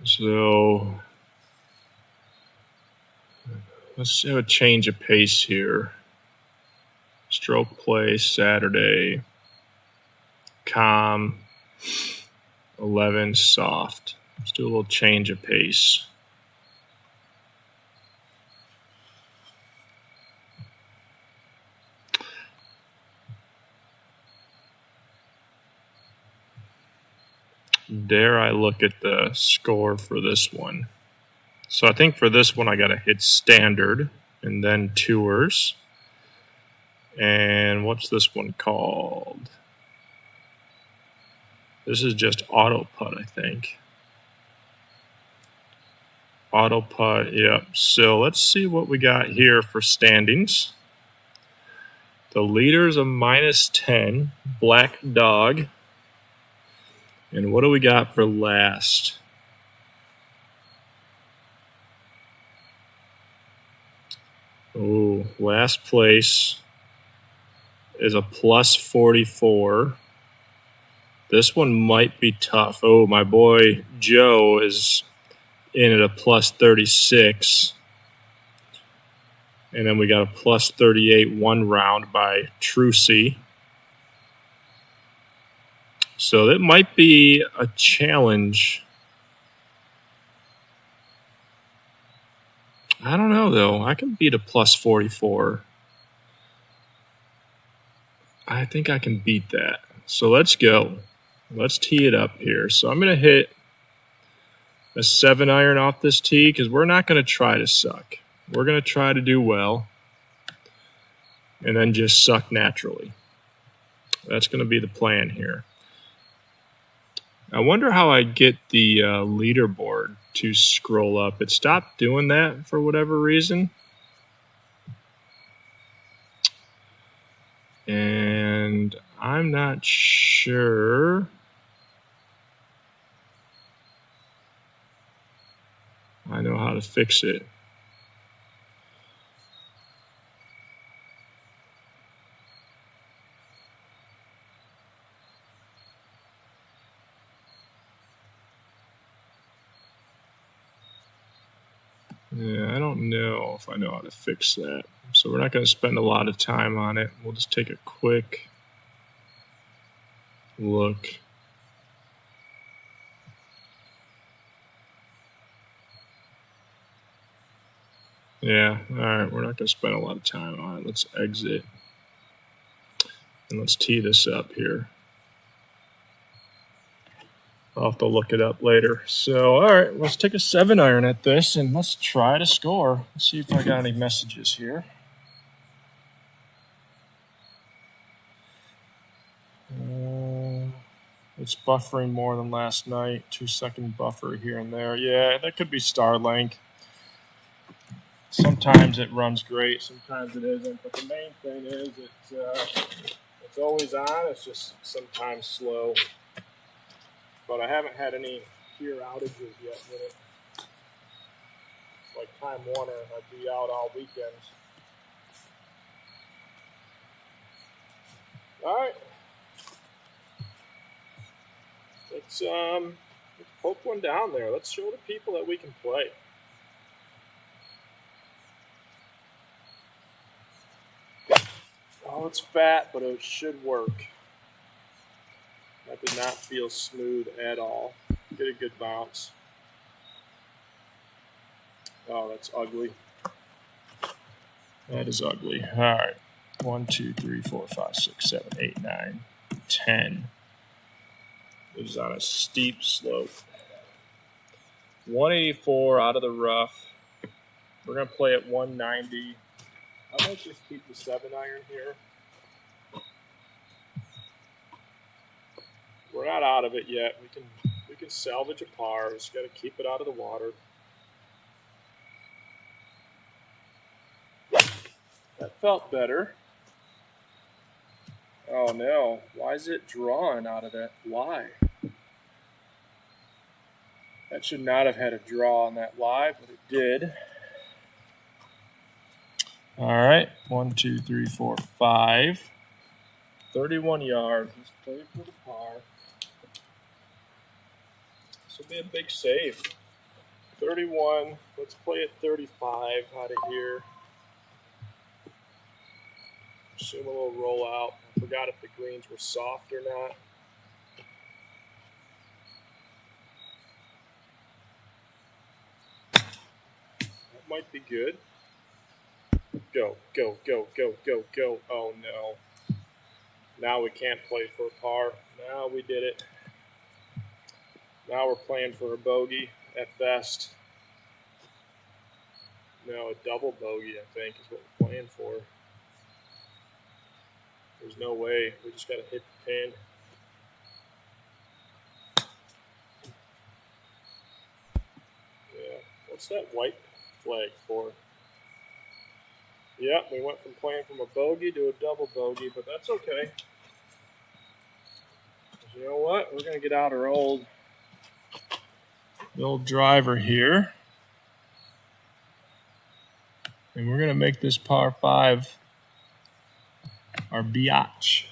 Speaker 1: So let's have a change of pace here. Stroke play Saturday. Calm. 11 soft. Let's do a little change of pace. Dare I look at the score for this one? So I think for this one I got to hit standard and then tours. And what's this one called? This is just auto putt, I think. Auto putt, yep. So let's see what we got here for standings. The leader's a minus 10, Black Dog. And what do we got for last? Oh, last place is a plus 44. This one might be tough. Oh, my boy Joe is in at a plus 36. And then we got a plus 38 one round by Trucy. So that might be a challenge. I don't know, though. I can beat a plus 44. I think I can beat that. So let's go. Let's tee it up here. So I'm going to hit a 7-iron off this tee because we're not going to try to suck. We're going to try to do well and then just suck naturally. That's going to be the plan here. I wonder how I get the leaderboard to scroll up. It stopped doing that for whatever reason. And I'm not sure. I know how to fix it. Yeah, I don't know if I know how to fix that. So we're not going to spend a lot of time on it. We'll just take a quick look. Yeah, all right, we're not going to spend a lot of time on it. Let's exit. And let's tee this up here. I'll have to look it up later. So, all right, let's take a 7-iron at this and let's try to score. Let's see if I got any messages here. It's buffering more than last night. 2-second buffer here and there. Yeah, that could be Starlink. Sometimes it runs great, sometimes it isn't. But the main thing is it's always on. It's just sometimes slow. But I haven't had any pure outages yet with it. Like Time Warner, I'd be out all weekends. All right. Let's poke one down there. Let's show the people that we can play. Oh, it's fat, but it should work. That did not feel smooth at all. Get a good bounce. Oh, that's ugly. That is ugly. All right. 1, 2, 3, 4, 5, 6, 7, 8, 9, 10. It is on a steep slope. 184 out of the rough. We're going to play at 190. I might just keep the 7-iron here. We're not out of it yet. We can salvage a par. Just got to keep it out of the water. That felt better. Oh no, why is it drawing out of that lie? That should not have had a draw on that lie, but it did. All right, 1, 2, 3, 4, 5. 31 yards. Let's play it for the par. This will be a big save. 31. Let's play at 35 out of here. Assume a little rollout. I forgot if the greens were soft or not. That might be good. Go, go, go, go, go, go. Oh no. Now we can't play for a par. Now we did it. Now we're playing for a bogey at best. No, a double bogey, I think, is what we're playing for. There's no way. We just got to hit the pin. Yeah. What's that white flag for? Yeah, we went from playing from a bogey to a double bogey, but that's okay. You know what? We're going to get out our old driver here. And we're going to make this par 5 our biatch.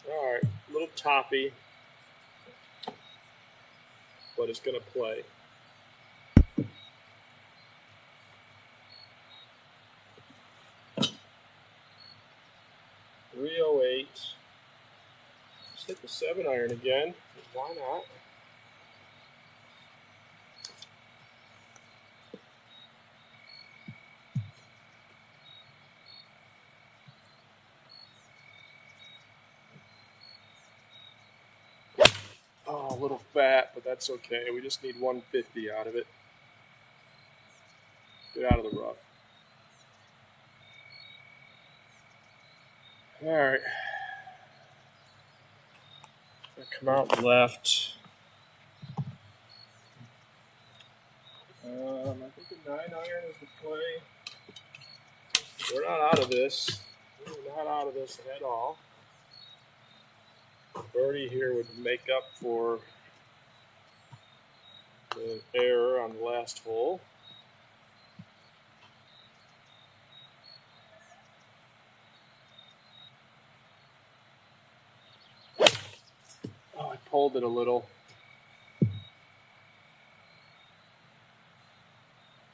Speaker 1: All right, a little toppy, but it's going to play. .308. Let's hit the 7-iron again. Why not? Oh, a little fat, but that's okay. We just need 150 out of it. Get out of the rough. All right. Come out left. I think a 9-iron is the play. We're not out of this. We're not out of this at all. Birdie here would make up for the error on the last hole. Oh, I pulled it a little.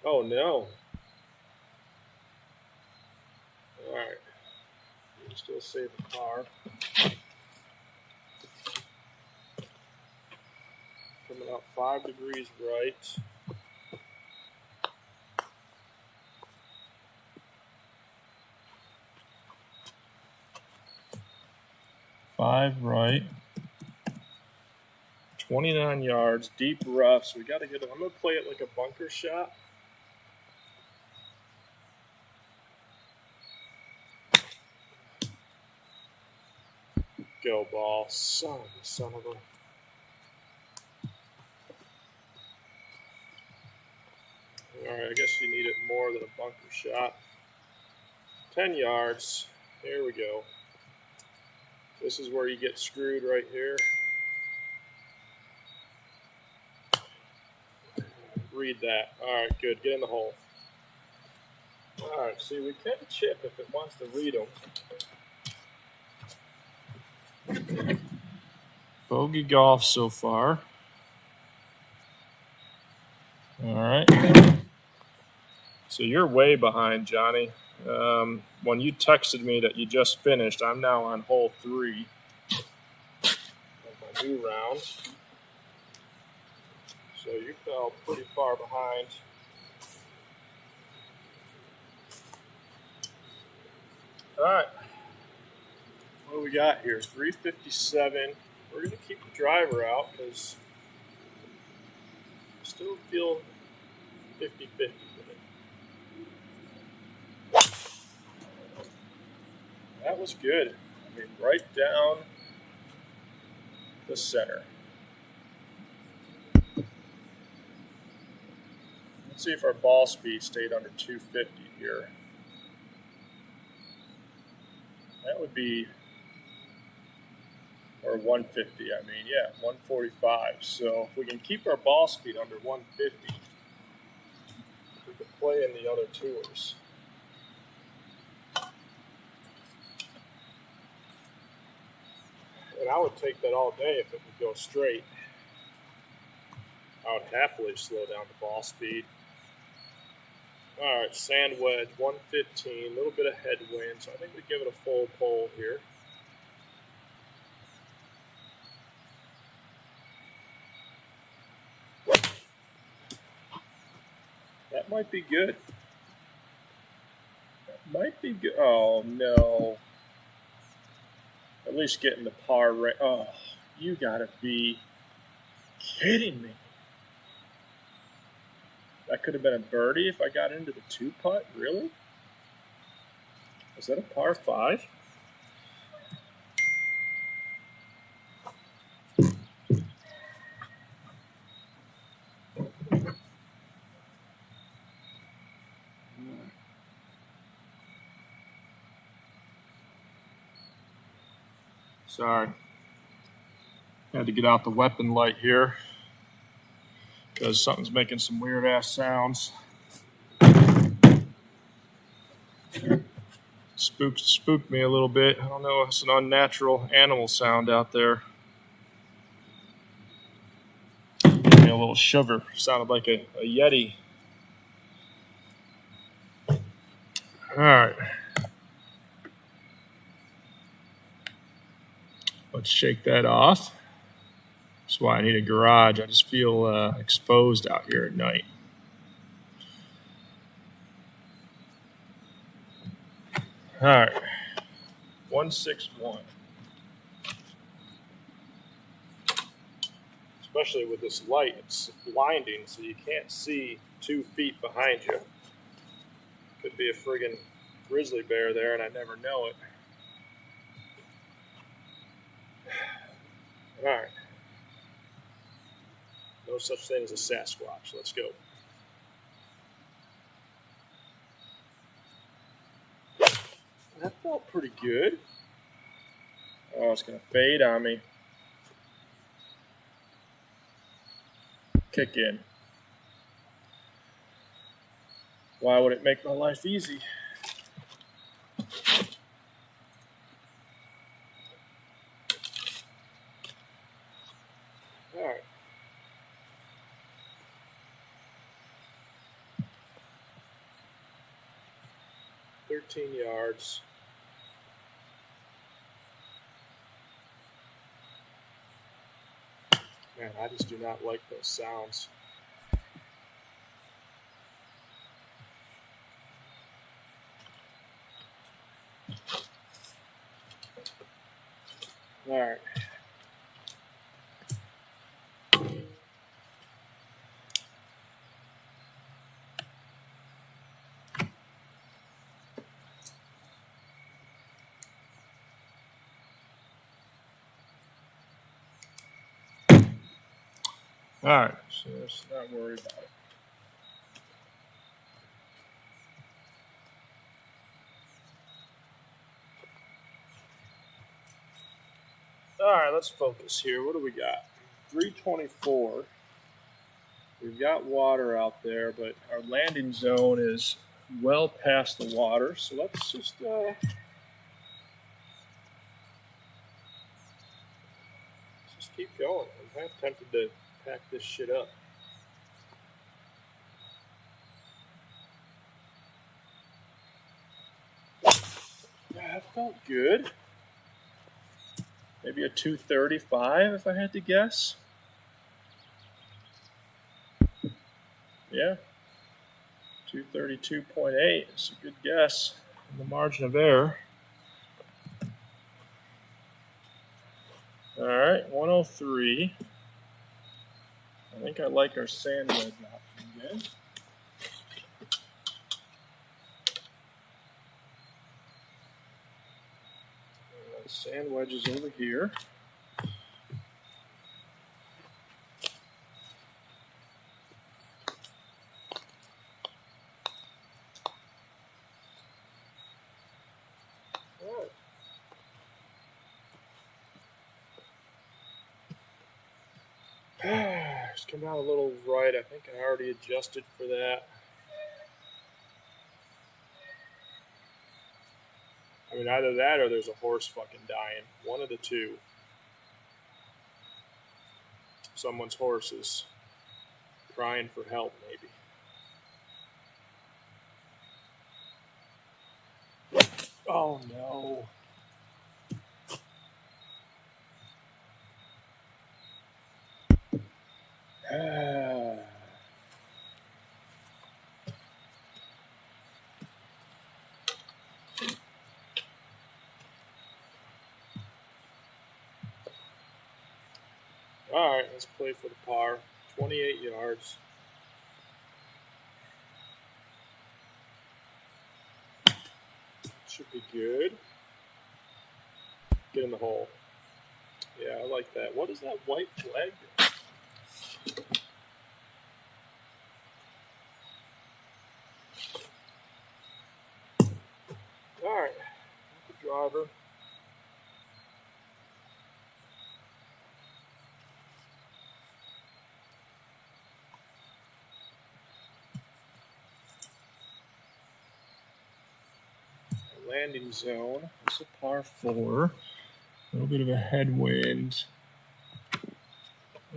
Speaker 1: Oh no. All right. We still save the par. Coming out 5 degrees right. Five right. 29 yards, deep rough. So we got to get it. I'm going to play it like a bunker shot. Go ball. Son of a. right, I guess you need it more than a bunker shot. 10 yards. Here we go. This is where you get screwed right here. Read that. All right, good. Get in the hole. All right, see, we can chip if it wants to read them. Bogey golf so far. All right. So you're way behind, Johnny. When you texted me that you just finished, I'm now on hole 3 of my new round. So you fell pretty far behind. All right. What do we got here? 357. We're going to keep the driver out because I still feel 50-50 with it. That was good. I mean, right down the center. Let's see if our ball speed stayed under 250 here. That would be, or 150, I mean, yeah, 145. So if we can keep our ball speed under 150, we can play in the other tours. And I would take that all day if it would go straight. I would happily slow down the ball speed. All right, sand wedge, 115, a little bit of headwind, so I think we give it a full pull here. That might be good. That might be good. Oh, no. At least getting the par right. Oh, you gotta be kidding me. That could have been a birdie if I got into the 2-putt. Really? Is that a par 5? Sorry. Had to get out the weapon light here because something's making some weird ass sounds. Spooked me a little bit. I don't know. It's an unnatural animal sound out there. Gave me a little shiver. Sounded like a Yeti. All right. Let's shake that off. That's why I need a garage. I just feel exposed out here at night. All right. 161. Especially with this light, it's blinding, so you can't see 2 feet behind you. Could be a friggin' grizzly bear there, and I never know it. All right. No such thing as a Sasquatch. Let's go. That felt pretty good. Oh, it's going to fade on me. Kick in. Why would it make my life easy? All right. $13 yards. Man, I just do not like those sounds. All right. All right, so let's not worry about it. All right, let's focus here. What do we got? 324. We've got water out there, but our landing zone is well past the water. So let's just keep going. I'm half tempted to pack this shit up. Yeah, that felt good. Maybe a 235 if I had to guess. Yeah, 232.8. It's a good guess. In the margin of error. All right, 103. I think I like our sand wedge option again. Sand wedge is over here. All right. Just come out a little right. I think I already adjusted for that. I mean, either that or there's a horse fucking dying. One of the two. Someone's horse is crying for help, maybe. Oh, no. All right, let's play for the par. 28 yards. Should be good. Get in the hole. Yeah, I like that. What is that white flag? All right, the driver. Landing zone. It's a par 4. A little bit of a headwind.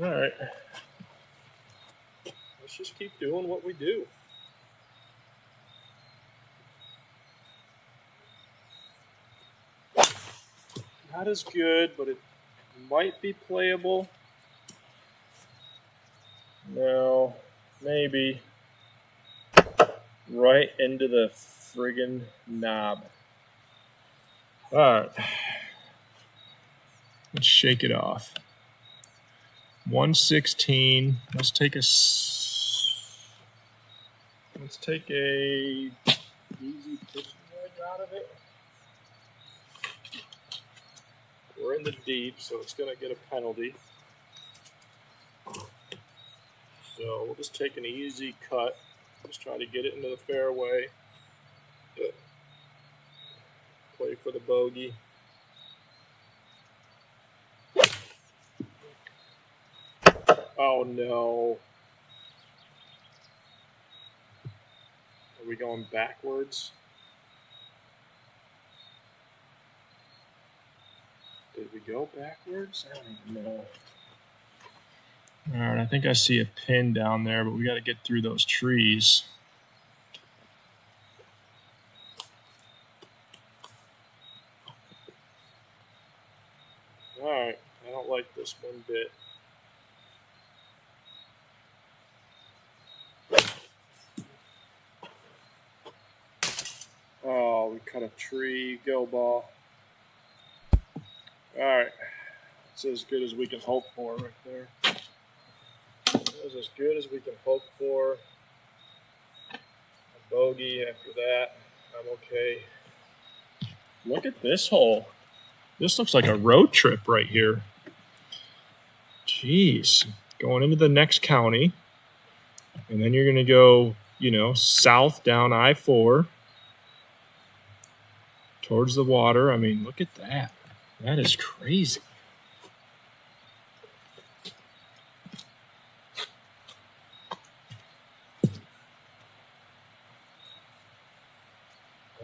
Speaker 1: All right. Let's just keep doing what we do. Not as good, but it might be playable. No, maybe. Right into the friggin' knob. All right. Let's shake it off. 116. Let's take a easy pitching wedge out of it. We're in the deep, so it's going to get a penalty. So we'll just take an easy cut. Just try to get it into the fairway. Play for the bogey. Oh no. Are we going backwards? Did we go backwards? I don't even know. All right, I think I see a pin down there, but we got to get through those trees. All right, I don't like this one bit. Oh, we cut a tree. Go ball. All right, that's as good as we can hope for right there. That was as good as we can hope for. A bogey after that. I'm okay. Look at this hole. This looks like a road trip right here. Jeez. Going into the next county. And then you're going to go, south down I-4 towards the water. I mean, look at that. That is crazy.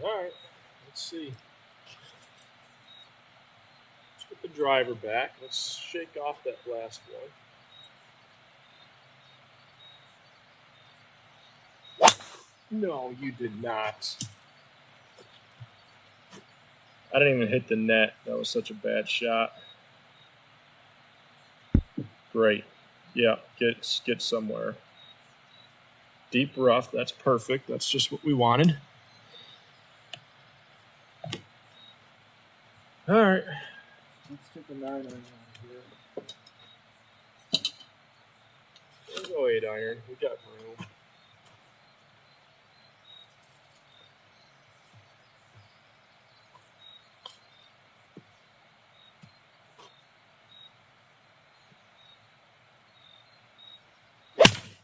Speaker 1: All right, let's see. Let's get the driver back. Let's shake off that last one. No, you did not. I didn't even hit the net. That was such a bad shot. Great. Yeah, get somewhere. Deep rough. That's perfect. That's just what we wanted. All right. Let's take a 9 iron out here. We'll go 8 iron. We got room.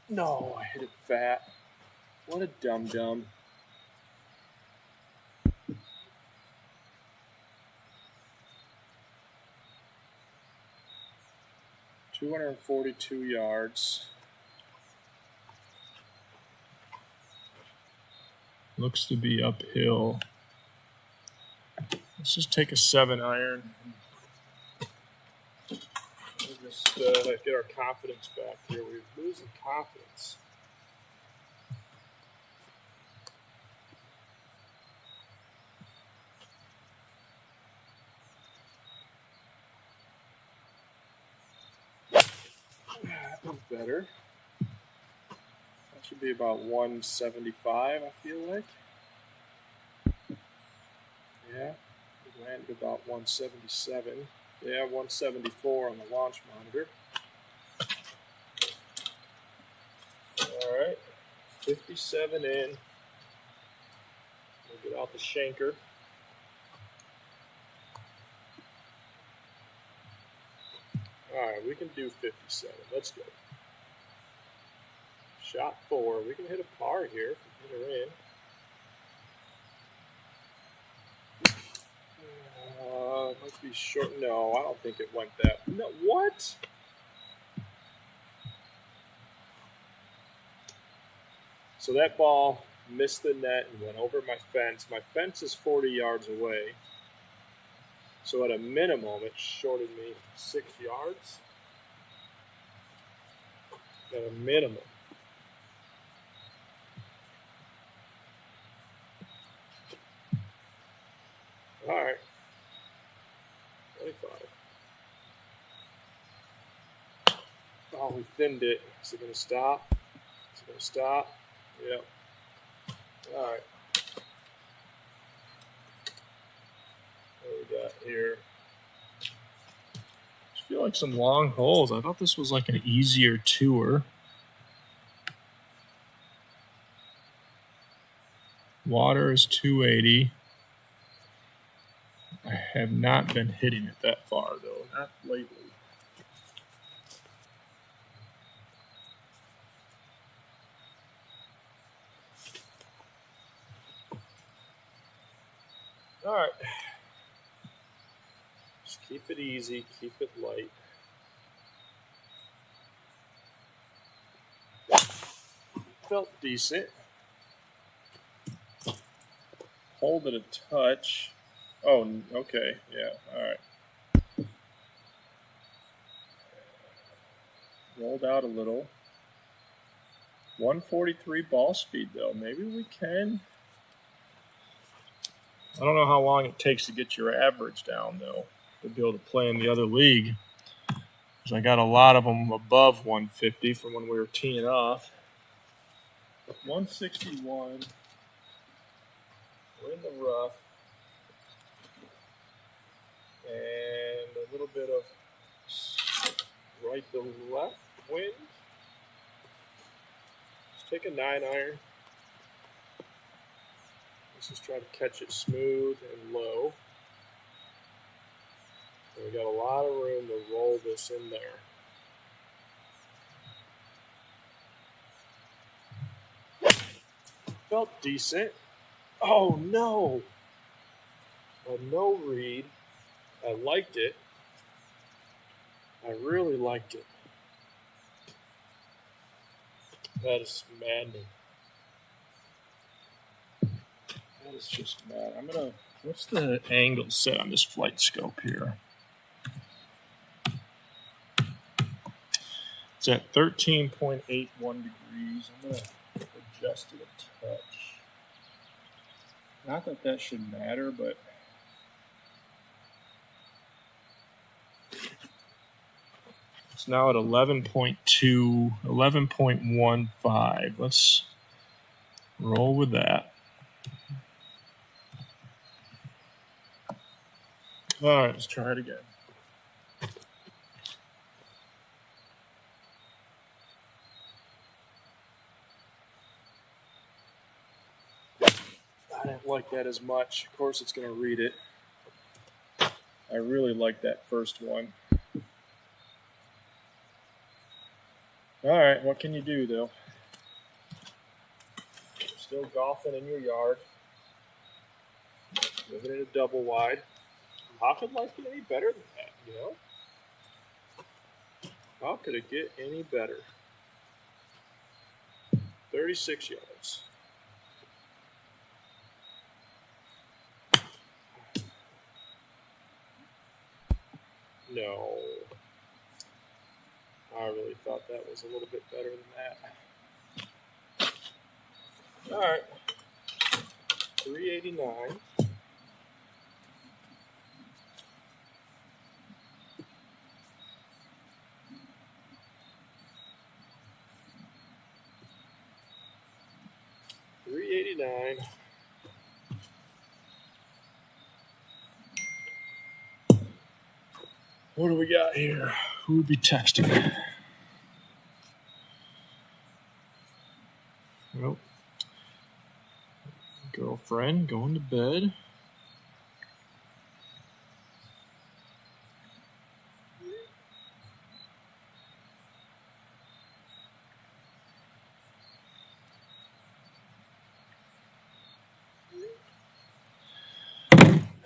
Speaker 1: No, I hit it fat. What a dum-dum. $242 yards. Looks to be uphill. Let's just take a 7 iron. We'll just get our confidence back here. We're losing confidence. That was better. That should be about 175, I feel like. Yeah, we landed about 177. Yeah, 174 on the launch monitor. All right, 57 in. We'll get out the shanker. All right, we can do 57. Let's go. Shot 4. We can hit a par here if we get her in. Might be short. No, I don't think it went that. No, what? So that ball missed the net and went over my fence. My fence is 40 yards away. So at a minimum, it shorted me 6 yards. At a minimum. All right. 25. Oh, we thinned it. Is it going to stop? Is it going to stop? Yep. All right. What we got here? I feel like some long holes. I thought this was like an easier tour. Water is 280. I have not been hitting it that far, though. Not lately. All right. Just keep it easy. Keep it light. Felt decent. Hold it a touch. Oh, okay. Yeah. All right. Rolled out a little. 143 ball speed, though. Maybe we can. I don't know how long it takes to get your average down, though, to be able to play in the other league. Because I got a lot of them above 150 from when we were teeing off. 161. We're in the rough. And a little bit of right to left wind. Let's take a 9 iron. Let's just try to catch it smooth and low. And we got a lot of room to roll this in there. Felt decent. Oh no! A no read. I liked it. I really liked it. That is maddening. That is just mad. What's the angle set on this flight scope here? It's at 13.81 degrees. I'm going to adjust it a touch. Not that that should matter, but it's now at 11.2, 11.15. Let's roll with that. All right, let's try it again. I didn't like that as much. Of course, it's going to read it. I really like that first one. All right, what can you do, though? You're still golfing in your yard. Living in a double wide. How could life get any better than that, you know? How could it get any better? 36 yards. No. I really thought that was a little bit better than that. All right. 389. What do we got here? Who would be texting? Well, girlfriend going to bed.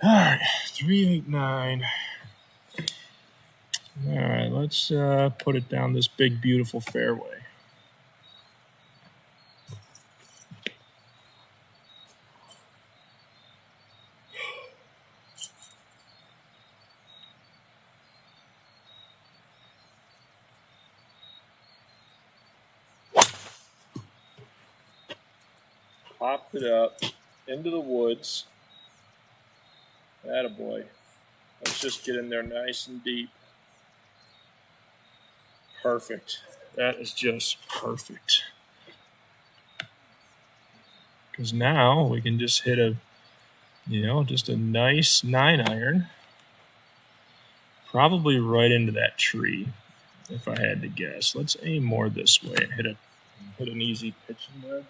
Speaker 1: All right, 389. All right, let's put it down this big, beautiful fairway. Popped it up into the woods. Attaboy. Let's just get in there nice and deep. Perfect. That is just perfect. Because now we can just hit just a nice 9-iron. Probably right into that tree, if I had to guess. Let's aim more this way and hit an easy pitching wedge.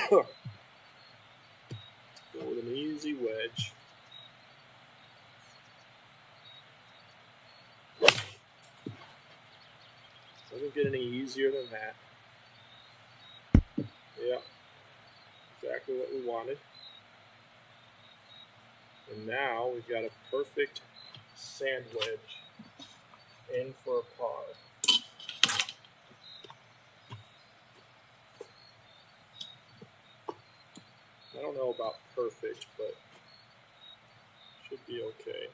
Speaker 1: Go with an easy wedge. Doesn't get any easier than that. Yeah, exactly what we wanted. And now we've got a perfect sand wedge in for a par. I don't know about perfect, but should be okay.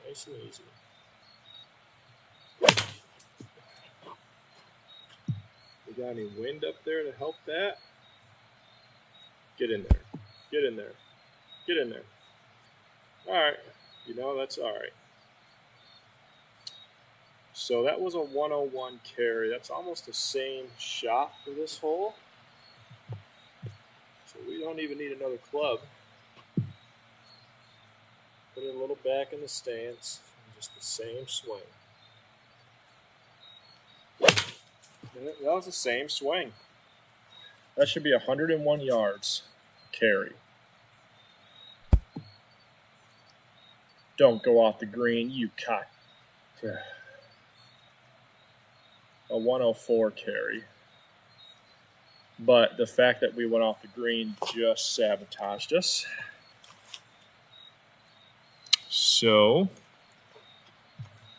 Speaker 1: Nice and easy. We got any wind up there to help that? Get in there. Get in there. Get in there. All right. That's all right. So that was a 101 carry. That's almost the same shot for this hole. So we don't even need another club. Put it a little back in the stance. Just the same swing. That was the same swing. That should be 101 yards carry. Don't go off the green, you cock. A 104 carry. But the fact that we went off the green just sabotaged us. So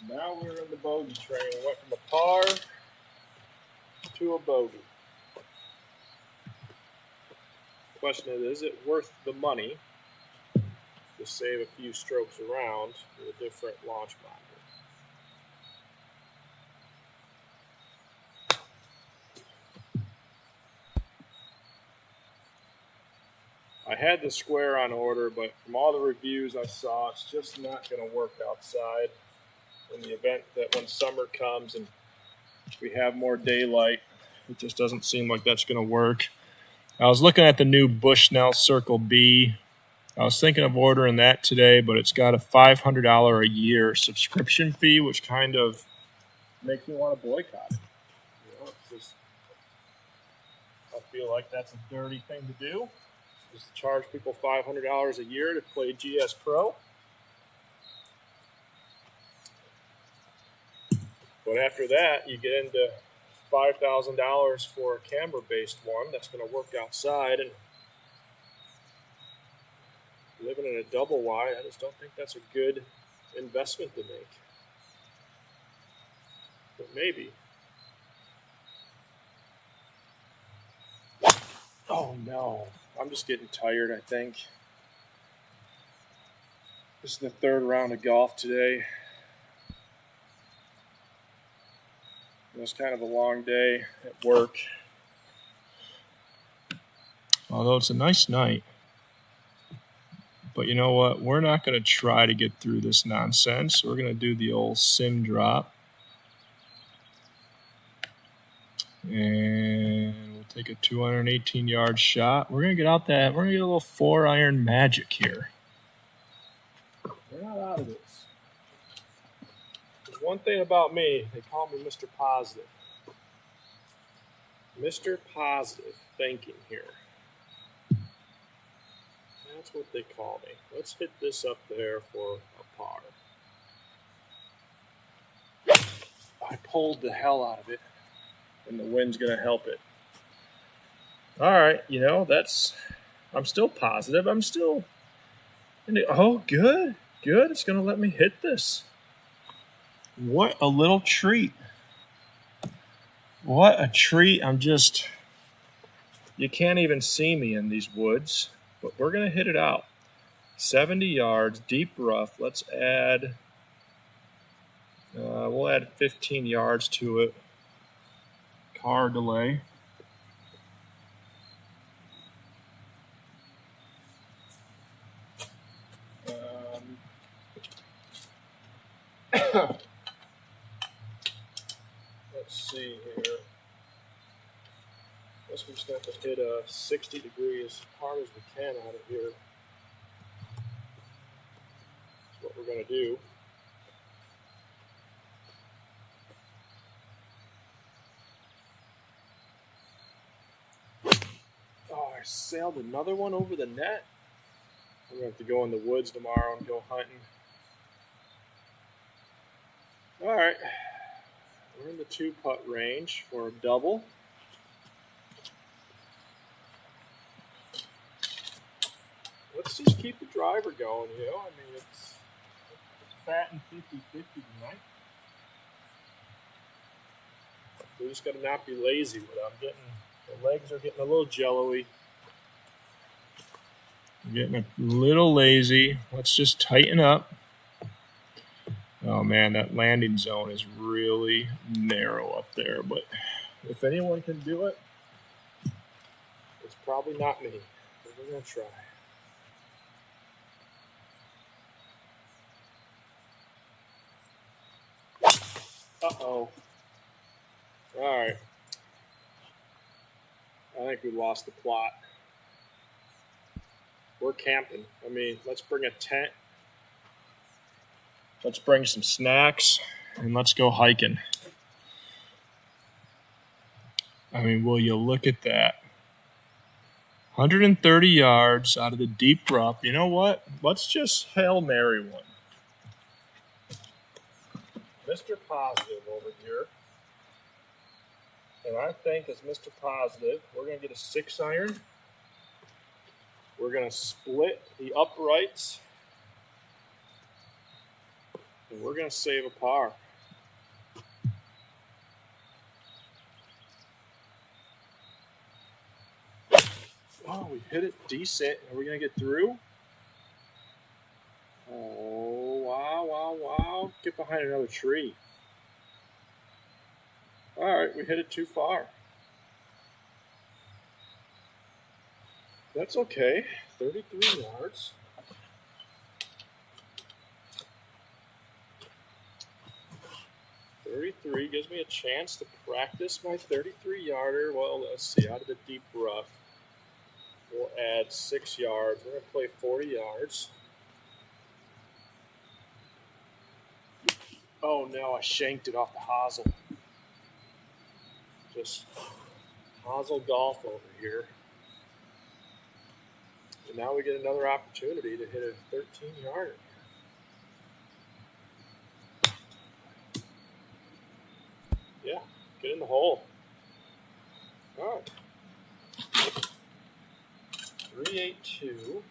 Speaker 1: Now we're in the bogey train. We went from a par to a bogey. Question is it worth the money to save a few strokes around with a different launch module? I had the square on order, but from all the reviews I saw, it's just not going to work outside in the event that when summer comes and we have more daylight, it just doesn't seem like that's going to work. I was looking at the new Bushnell Circle B. I was thinking of ordering that today, but it's got a $500 a year subscription fee, which kind of makes me want to boycott it. I feel like that's a dirty thing to do. Just to charge people $500 a year to play GSPro. But after that, you get into $5,000 for a camera-based one that's going to work outside. And living in a double wide, I just don't think that's a good investment to make. But maybe. Oh no. I'm just getting tired, I think. This is the third round of golf today. It was kind of a long day at work. Although it's a nice night. But you know what? We're not going to try to get through this nonsense. We're going to do the old sim drop. And we'll take a 218-yard shot. We're going to get out that. We're going to get a little 4-iron magic here. We're not out of this. There's one thing about me. They call me Mr. Positive. Mr. Positive thinking here. That's what they call me. Let's hit this up there for a par. I pulled the hell out of it. And the wind's going to help it. All right, I'm still positive. I'm still, oh, good. It's going to let me hit this. What a little treat. What a treat. You can't even see me in these woods, but we're going to hit it out. 70 yards, deep rough. Let's add, we'll add 15 yards to it. Car delay. Let's see here. Guess we're just going to have to hit a 60 degree as hard as we can out of here. That's what we're going to do. Oh, I sailed another one over the net. I'm going to have to go in the woods tomorrow and go hunting. All right. We're in the 2-putt range for a double. Let's just keep the driver going, it's fat and 50-50 tonight. We just got to not be lazy with it. The legs are getting a little jello-y. I'm getting a little lazy. Let's just tighten up. Oh man, that landing zone is really narrow up there, but if anyone can do it, it's probably not me. But we're going to try. Uh-oh. All right. I think we lost the plot. We're camping. Let's bring a tent. Let's bring some snacks, and let's go hiking. Will you look at that? 130 yards out of the deep rough. You know what? Let's just Hail Mary one. Mr. Positive over here. And I think as Mr. Positive, we're going to get a 6-iron. We're going to split the uprights. And we're going going to save a par. Oh, we hit it decent. Are we going to get through? Oh, wow, wow, wow. Get behind another tree. All right, we hit it too far. That's okay. 33 yards. Gives me a chance to practice my 33-yarder. Well, let's see, out of the deep rough, we'll add 6 yards. We're going to play 40 yards. Oh no, I shanked it off the hosel. Just hosel golf over here. And now we get another opportunity to hit a 13-yarder. Yeah, get in the hole. All right. 382.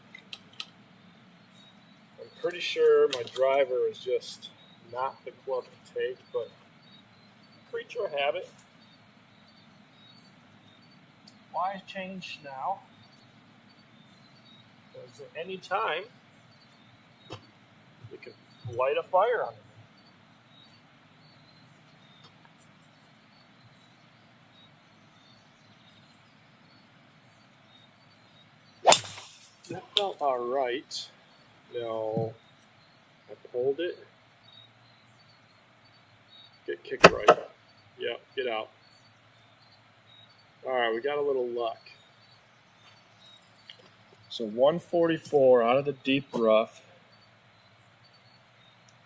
Speaker 1: I'm pretty sure my driver is just not the club to take, but creature of habit. Why change now? Because at any time, we could light a fire on it. That felt all right. No, I pulled it. Get kicked right. Yeah, get out. All right, we got a little luck. So 144 out of the deep rough.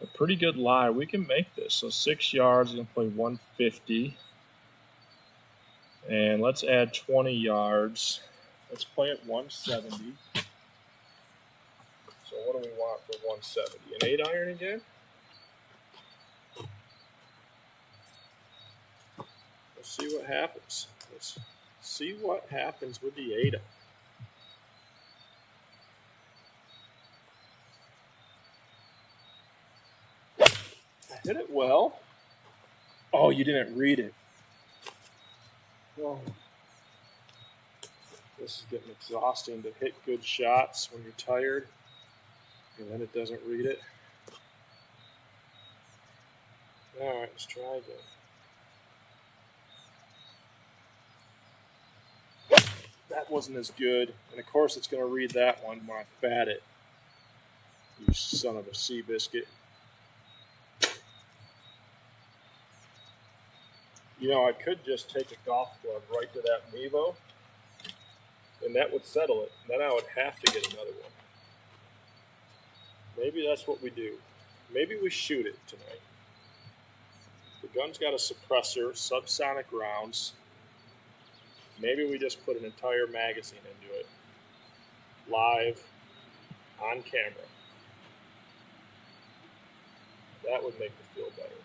Speaker 1: A pretty good lie. We can make this. So 6 yards, we're going to play 150. And let's add 20 yards. Let's play at 170. So what do we want for 170? An 8-iron again? Let's see what happens. Let's see what happens with the 8-iron. I hit it well. Oh, you didn't read it. Oh. This is getting exhausting to hit good shots when you're tired, and then it doesn't read it. All right, let's try again. That wasn't as good, and of course it's going to read that one when I fat it. You son of a sea biscuit. You know, I could just take a golf club right to that Mevo, and that would settle it. Then I would have to get another one. Maybe that's what we do. Maybe we shoot it tonight. The gun's got a suppressor, subsonic rounds. Maybe we just put an entire magazine into it. Live, on camera. That would make me feel better.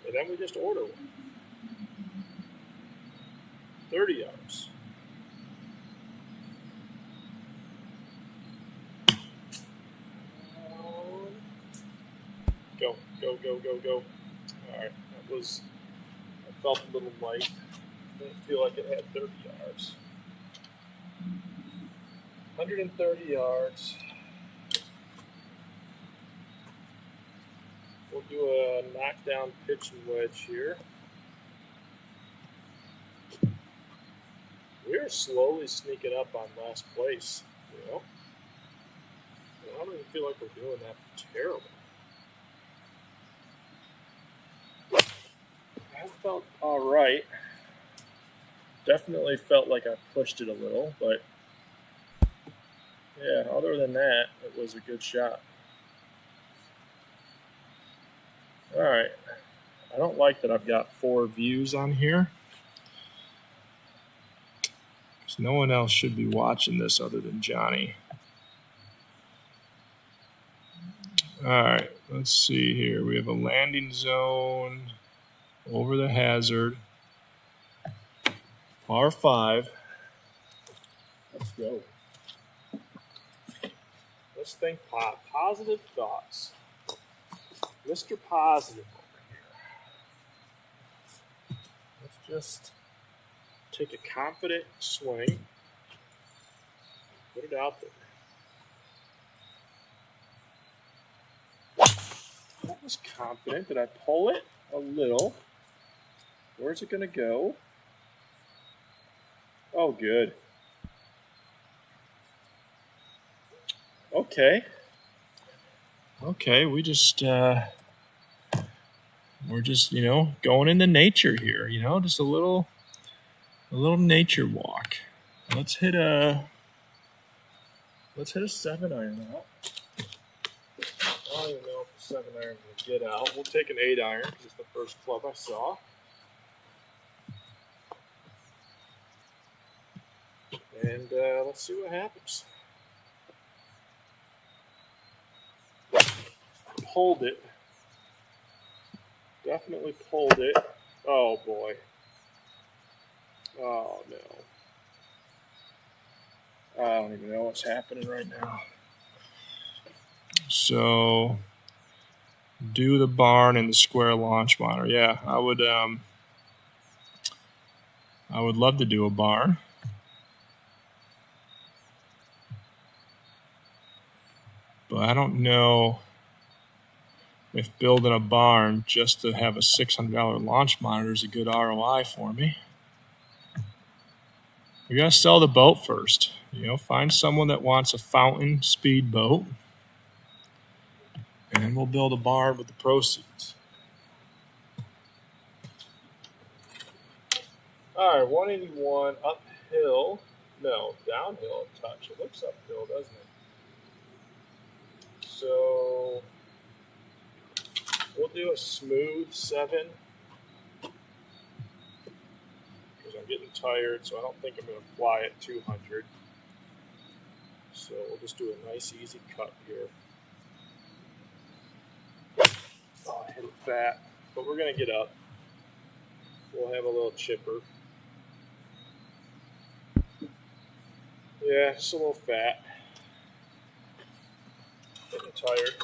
Speaker 1: And then we just order one. 30 yards. Go, go, go, go, go. All right, that was, I felt a little light. Didn't feel like it had 30 yards. 130 yards. We'll do a knockdown pitch and wedge here. We're slowly sneaking up on last place, you know? I don't even feel like we're doing that terrible. That felt all right. Definitely felt like I pushed it a little, but yeah, other than that, it was a good shot. All right. I don't like that I've got 4 views on here. Because no one else should be watching this other than Johnny. All right, let's see here. We have a landing zone over the hazard. Par 5. Let's go. Let's think positive thoughts. Mr. Positive over here. Let's just take a confident swing. Put it out there. That was confident. Did I pull it a little? Where's it going to go? Oh, good. Okay. Okay, we're just, you know, going into nature here, you know, just a little nature walk. Let's hit a 7-iron out. I don't even know if the 7-iron will get out. We'll take an 8-iron because it's the first club I saw. And let's see what happens. Pulled it. Definitely pulled it. Oh boy. Oh no. I don't even know what's happening right now. So, do the barn and the square launch monitor. Yeah, I would love to do a barn. But I don't know if building a barn just to have a $600 launch monitor is a good ROI for me. We got to sell the boat first. You know, find someone that wants a fountain speed boat, and we'll build a barn with the proceeds. All right, 181 uphill. No, downhill a touch. It looks uphill, doesn't it? So we'll do a smooth 7 because I'm getting tired, so I don't think I'm going to fly at 200. So we'll just do a nice easy cut here. Oh, I hit it fat, but we're going to get up. We'll have a little chipper. Yeah, just a little fat. Getting tired.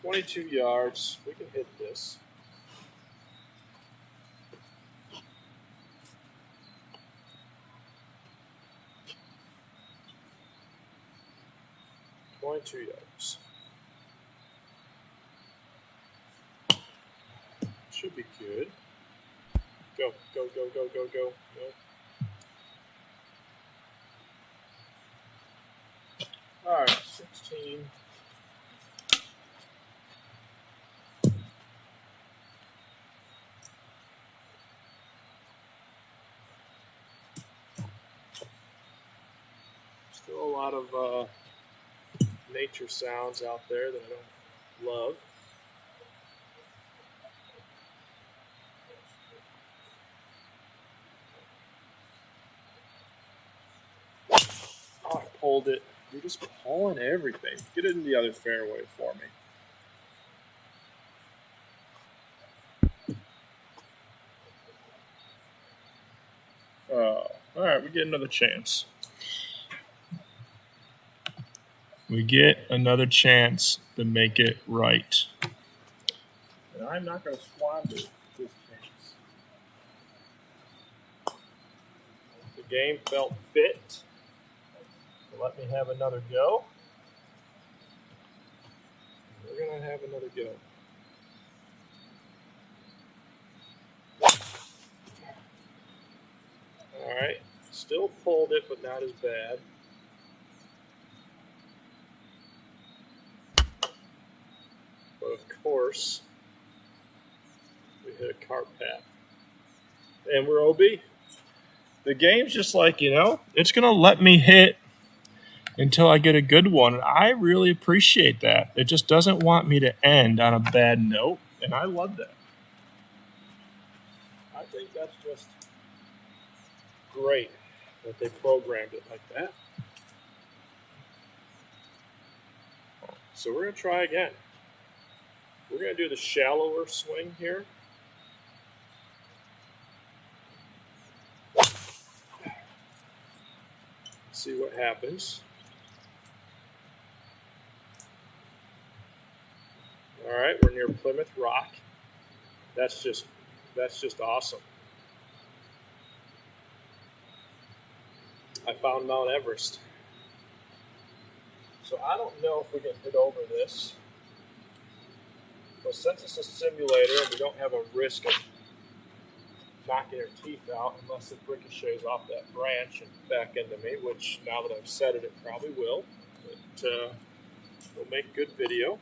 Speaker 1: 22 yards. We can hit this. $22. Should be good. Go, go, go, go, go, go. Nope. All right, 16. Still a lot of nature sounds out there that I don't love. Oh, I pulled it. You're just pulling everything. Get it in the other fairway for me. All right, we get another chance. We get another chance to make it right. And I'm not going to squander this chance. The game felt fit to let me have another go. We're going to have another go. All right, still pulled it, but not as bad. But of course, we hit a cart path. And we're OB. The game's just like, you know, it's going to let me hit until I get a good one. And I really appreciate that. It just doesn't want me to end on a bad note. And I love that. I think that's just great that they programmed it like that. So we're going to try again. We're going to do the shallower swing here. See what happens. All right, we're near Plymouth Rock. That's just awesome. I found Mount Everest. So I don't know if we can hit over this. But since it's a simulator and we don't have a risk of knocking your teeth out unless it ricochets off that branch and back into me, which now that I've said it, it probably will. But we'll make good video.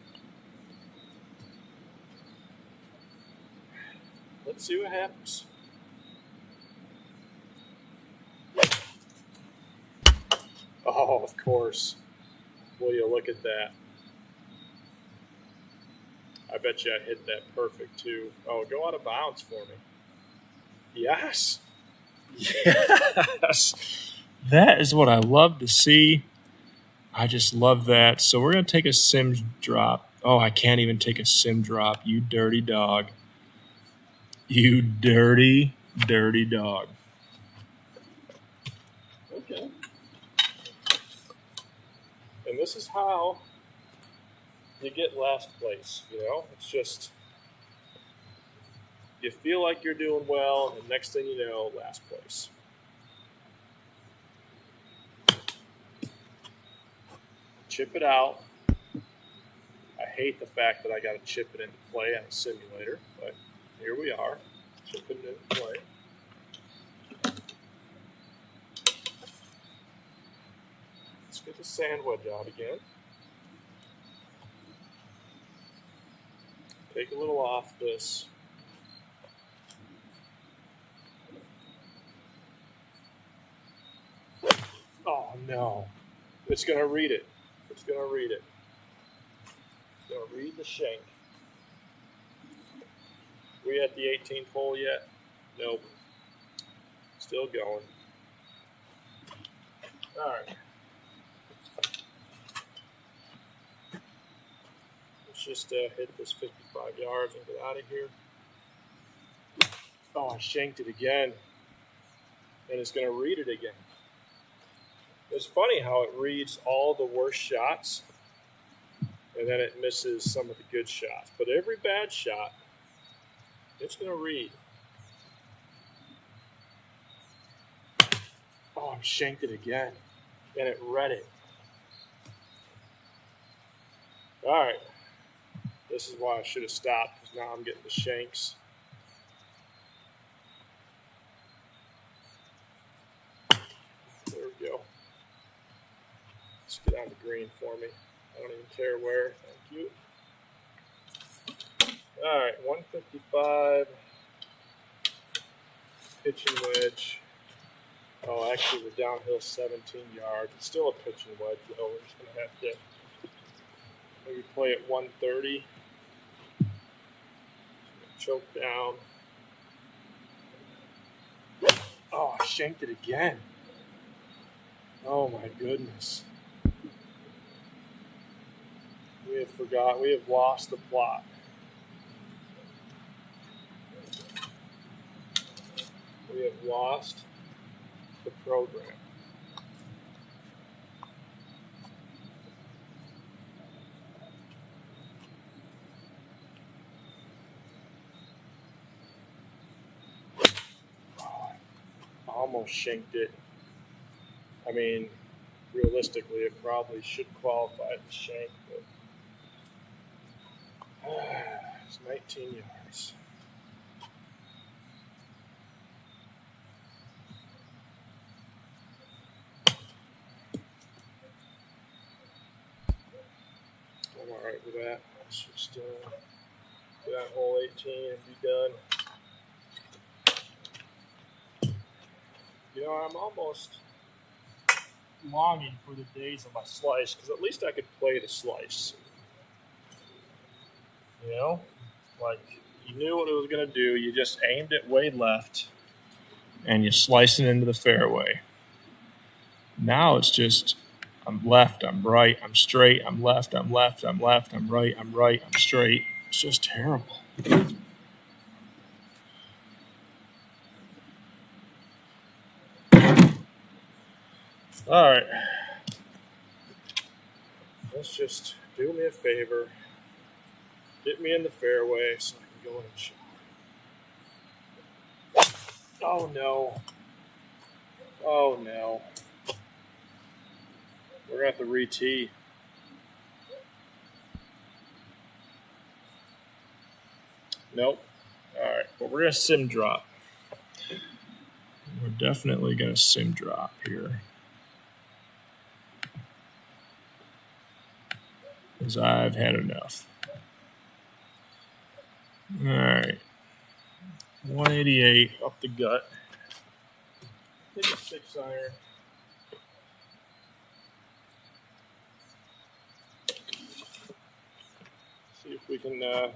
Speaker 1: Let's see what happens. Oh, of course. Will you look at that? I bet you I hit that perfect too. Oh, go out of bounds for me. Yes. Yes. That is what I love to see. I just love that. So we're going to take a sim drop. Oh, I can't even take a sim drop. You dirty dog. You dirty, dirty dog. Okay. And this is how you get last place, you know? It's just, you feel like you're doing well, and the next thing you know, last place. Chip it out. I hate the fact that I got to chip it into play on a simulator, but here we are, chipping it into play. Let's get the sand wedge out again. Take a little off this. Oh no, it's going to read it. It's going to read it. It's going to read the shank. We at the 18th hole yet? Nope. Still going. All right. Let's just hit this 55 yards and get out of here. Oh, I shanked it again. And it's going to read it again. It's funny how it reads all the worst shots, and then it misses some of the good shots. But every bad shot, it's going to read. Oh, I shanked it again, and it read it. All right. This is why I should have stopped, because now I'm getting the shanks. There we go. Let's get on the green for me. I don't even care where. Thank you. All right, 155. Pitch and wedge. Oh, actually, we're downhill 17 yards. It's still a pitch and wedge, though. We're just going to have to maybe play at 130. Choke down. Oh, I shanked it again. Oh, my goodness. We have lost the plot. We have lost the program. Oh, I almost shanked it. I mean, realistically, it probably should qualify as shank, but it's 19 yards. I'm all right with that. Let's just get on hole 18 and be done. You know, I'm almost longing for the days of my slice, because at least I could play the slice. You know, like you knew what it was going to do. You just aimed it way left, and you slice it into the fairway. Now it's just, I'm left, I'm right, I'm straight, I'm left, I'm left, I'm left, I'm right, I'm right, I'm straight. It's just terrible. All right. Let's just do me a favor. Get me in the fairway so I can go in and shot. Oh no. Oh no. We're going to have to re-tee. Nope. Alright, well, we're going to sim drop. We're definitely going to sim drop here. Because I've had enough. Alright. 188 up the gut. Take a 6-iron. See if we can get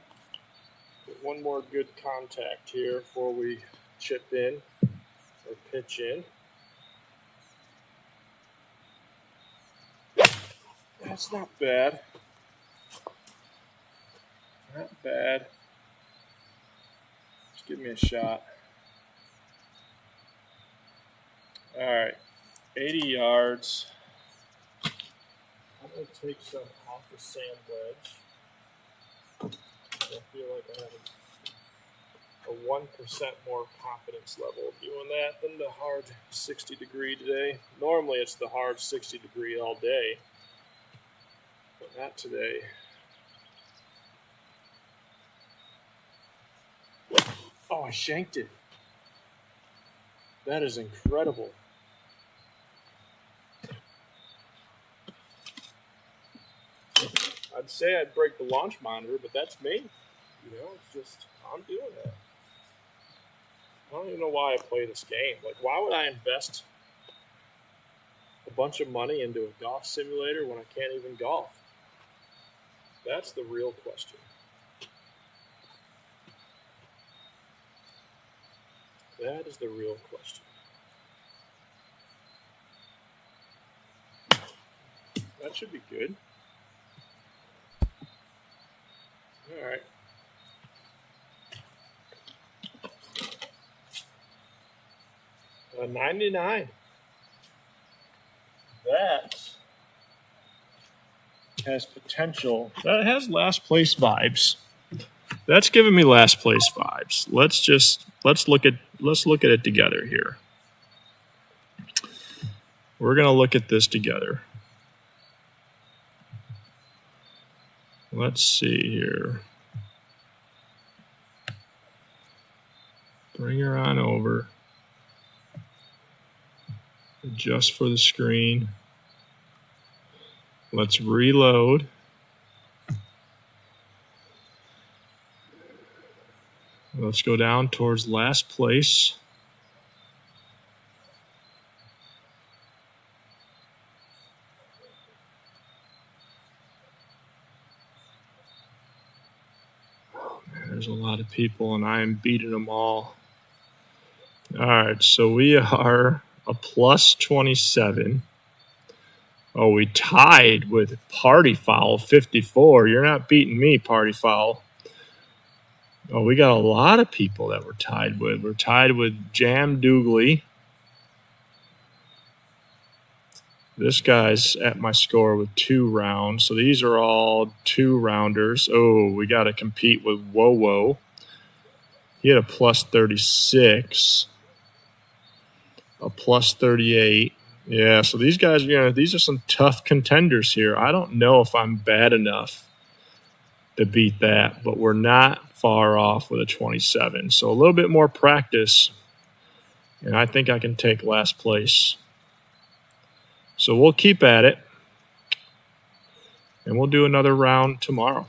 Speaker 1: one more good contact here before we chip in or pitch in. That's not bad. Not bad. Just give me a shot. Alright, 80 yards. I'm going to take some off the sand wedge. I feel like I have a 1% more confidence level doing that than the hard 60 degree today. Normally it's the hard 60 degree all day, but not today. Oh, I shanked it. That is incredible. I'd say I'd break the launch monitor, but that's me. You know, it's just, I'm doing that. I don't even know why I play this game. Like, why would I invest a bunch of money into a golf simulator when I can't even golf? That's the real question. That is the real question. That should be good. All right. $99. That has potential. That has last place vibes. That's giving me last place vibes. Let's look at it together here. We're gonna look at this together. Let's see here. Bring her on over. Adjust for the screen. Let's reload. Let's go down towards last place. Oh man, there's a lot of people and I am beating them all. All right, so we are a plus 27. Oh, we tied with Party Foul 54. You're not beating me, Party Foul. Oh, we got a lot of people that we're tied with. We're tied with Jam Doogly. This guy's at my score with 2 rounds. So these are all 2-rounders. Oh, we got to compete with Whoa. He had a plus 36. A plus 38. Yeah, so these guys, these are some tough contenders here. I don't know if I'm bad enough to beat that, but we're not far off with a 27. So a little bit more practice, and I think I can take last place. So we'll keep at it, and we'll do another round tomorrow.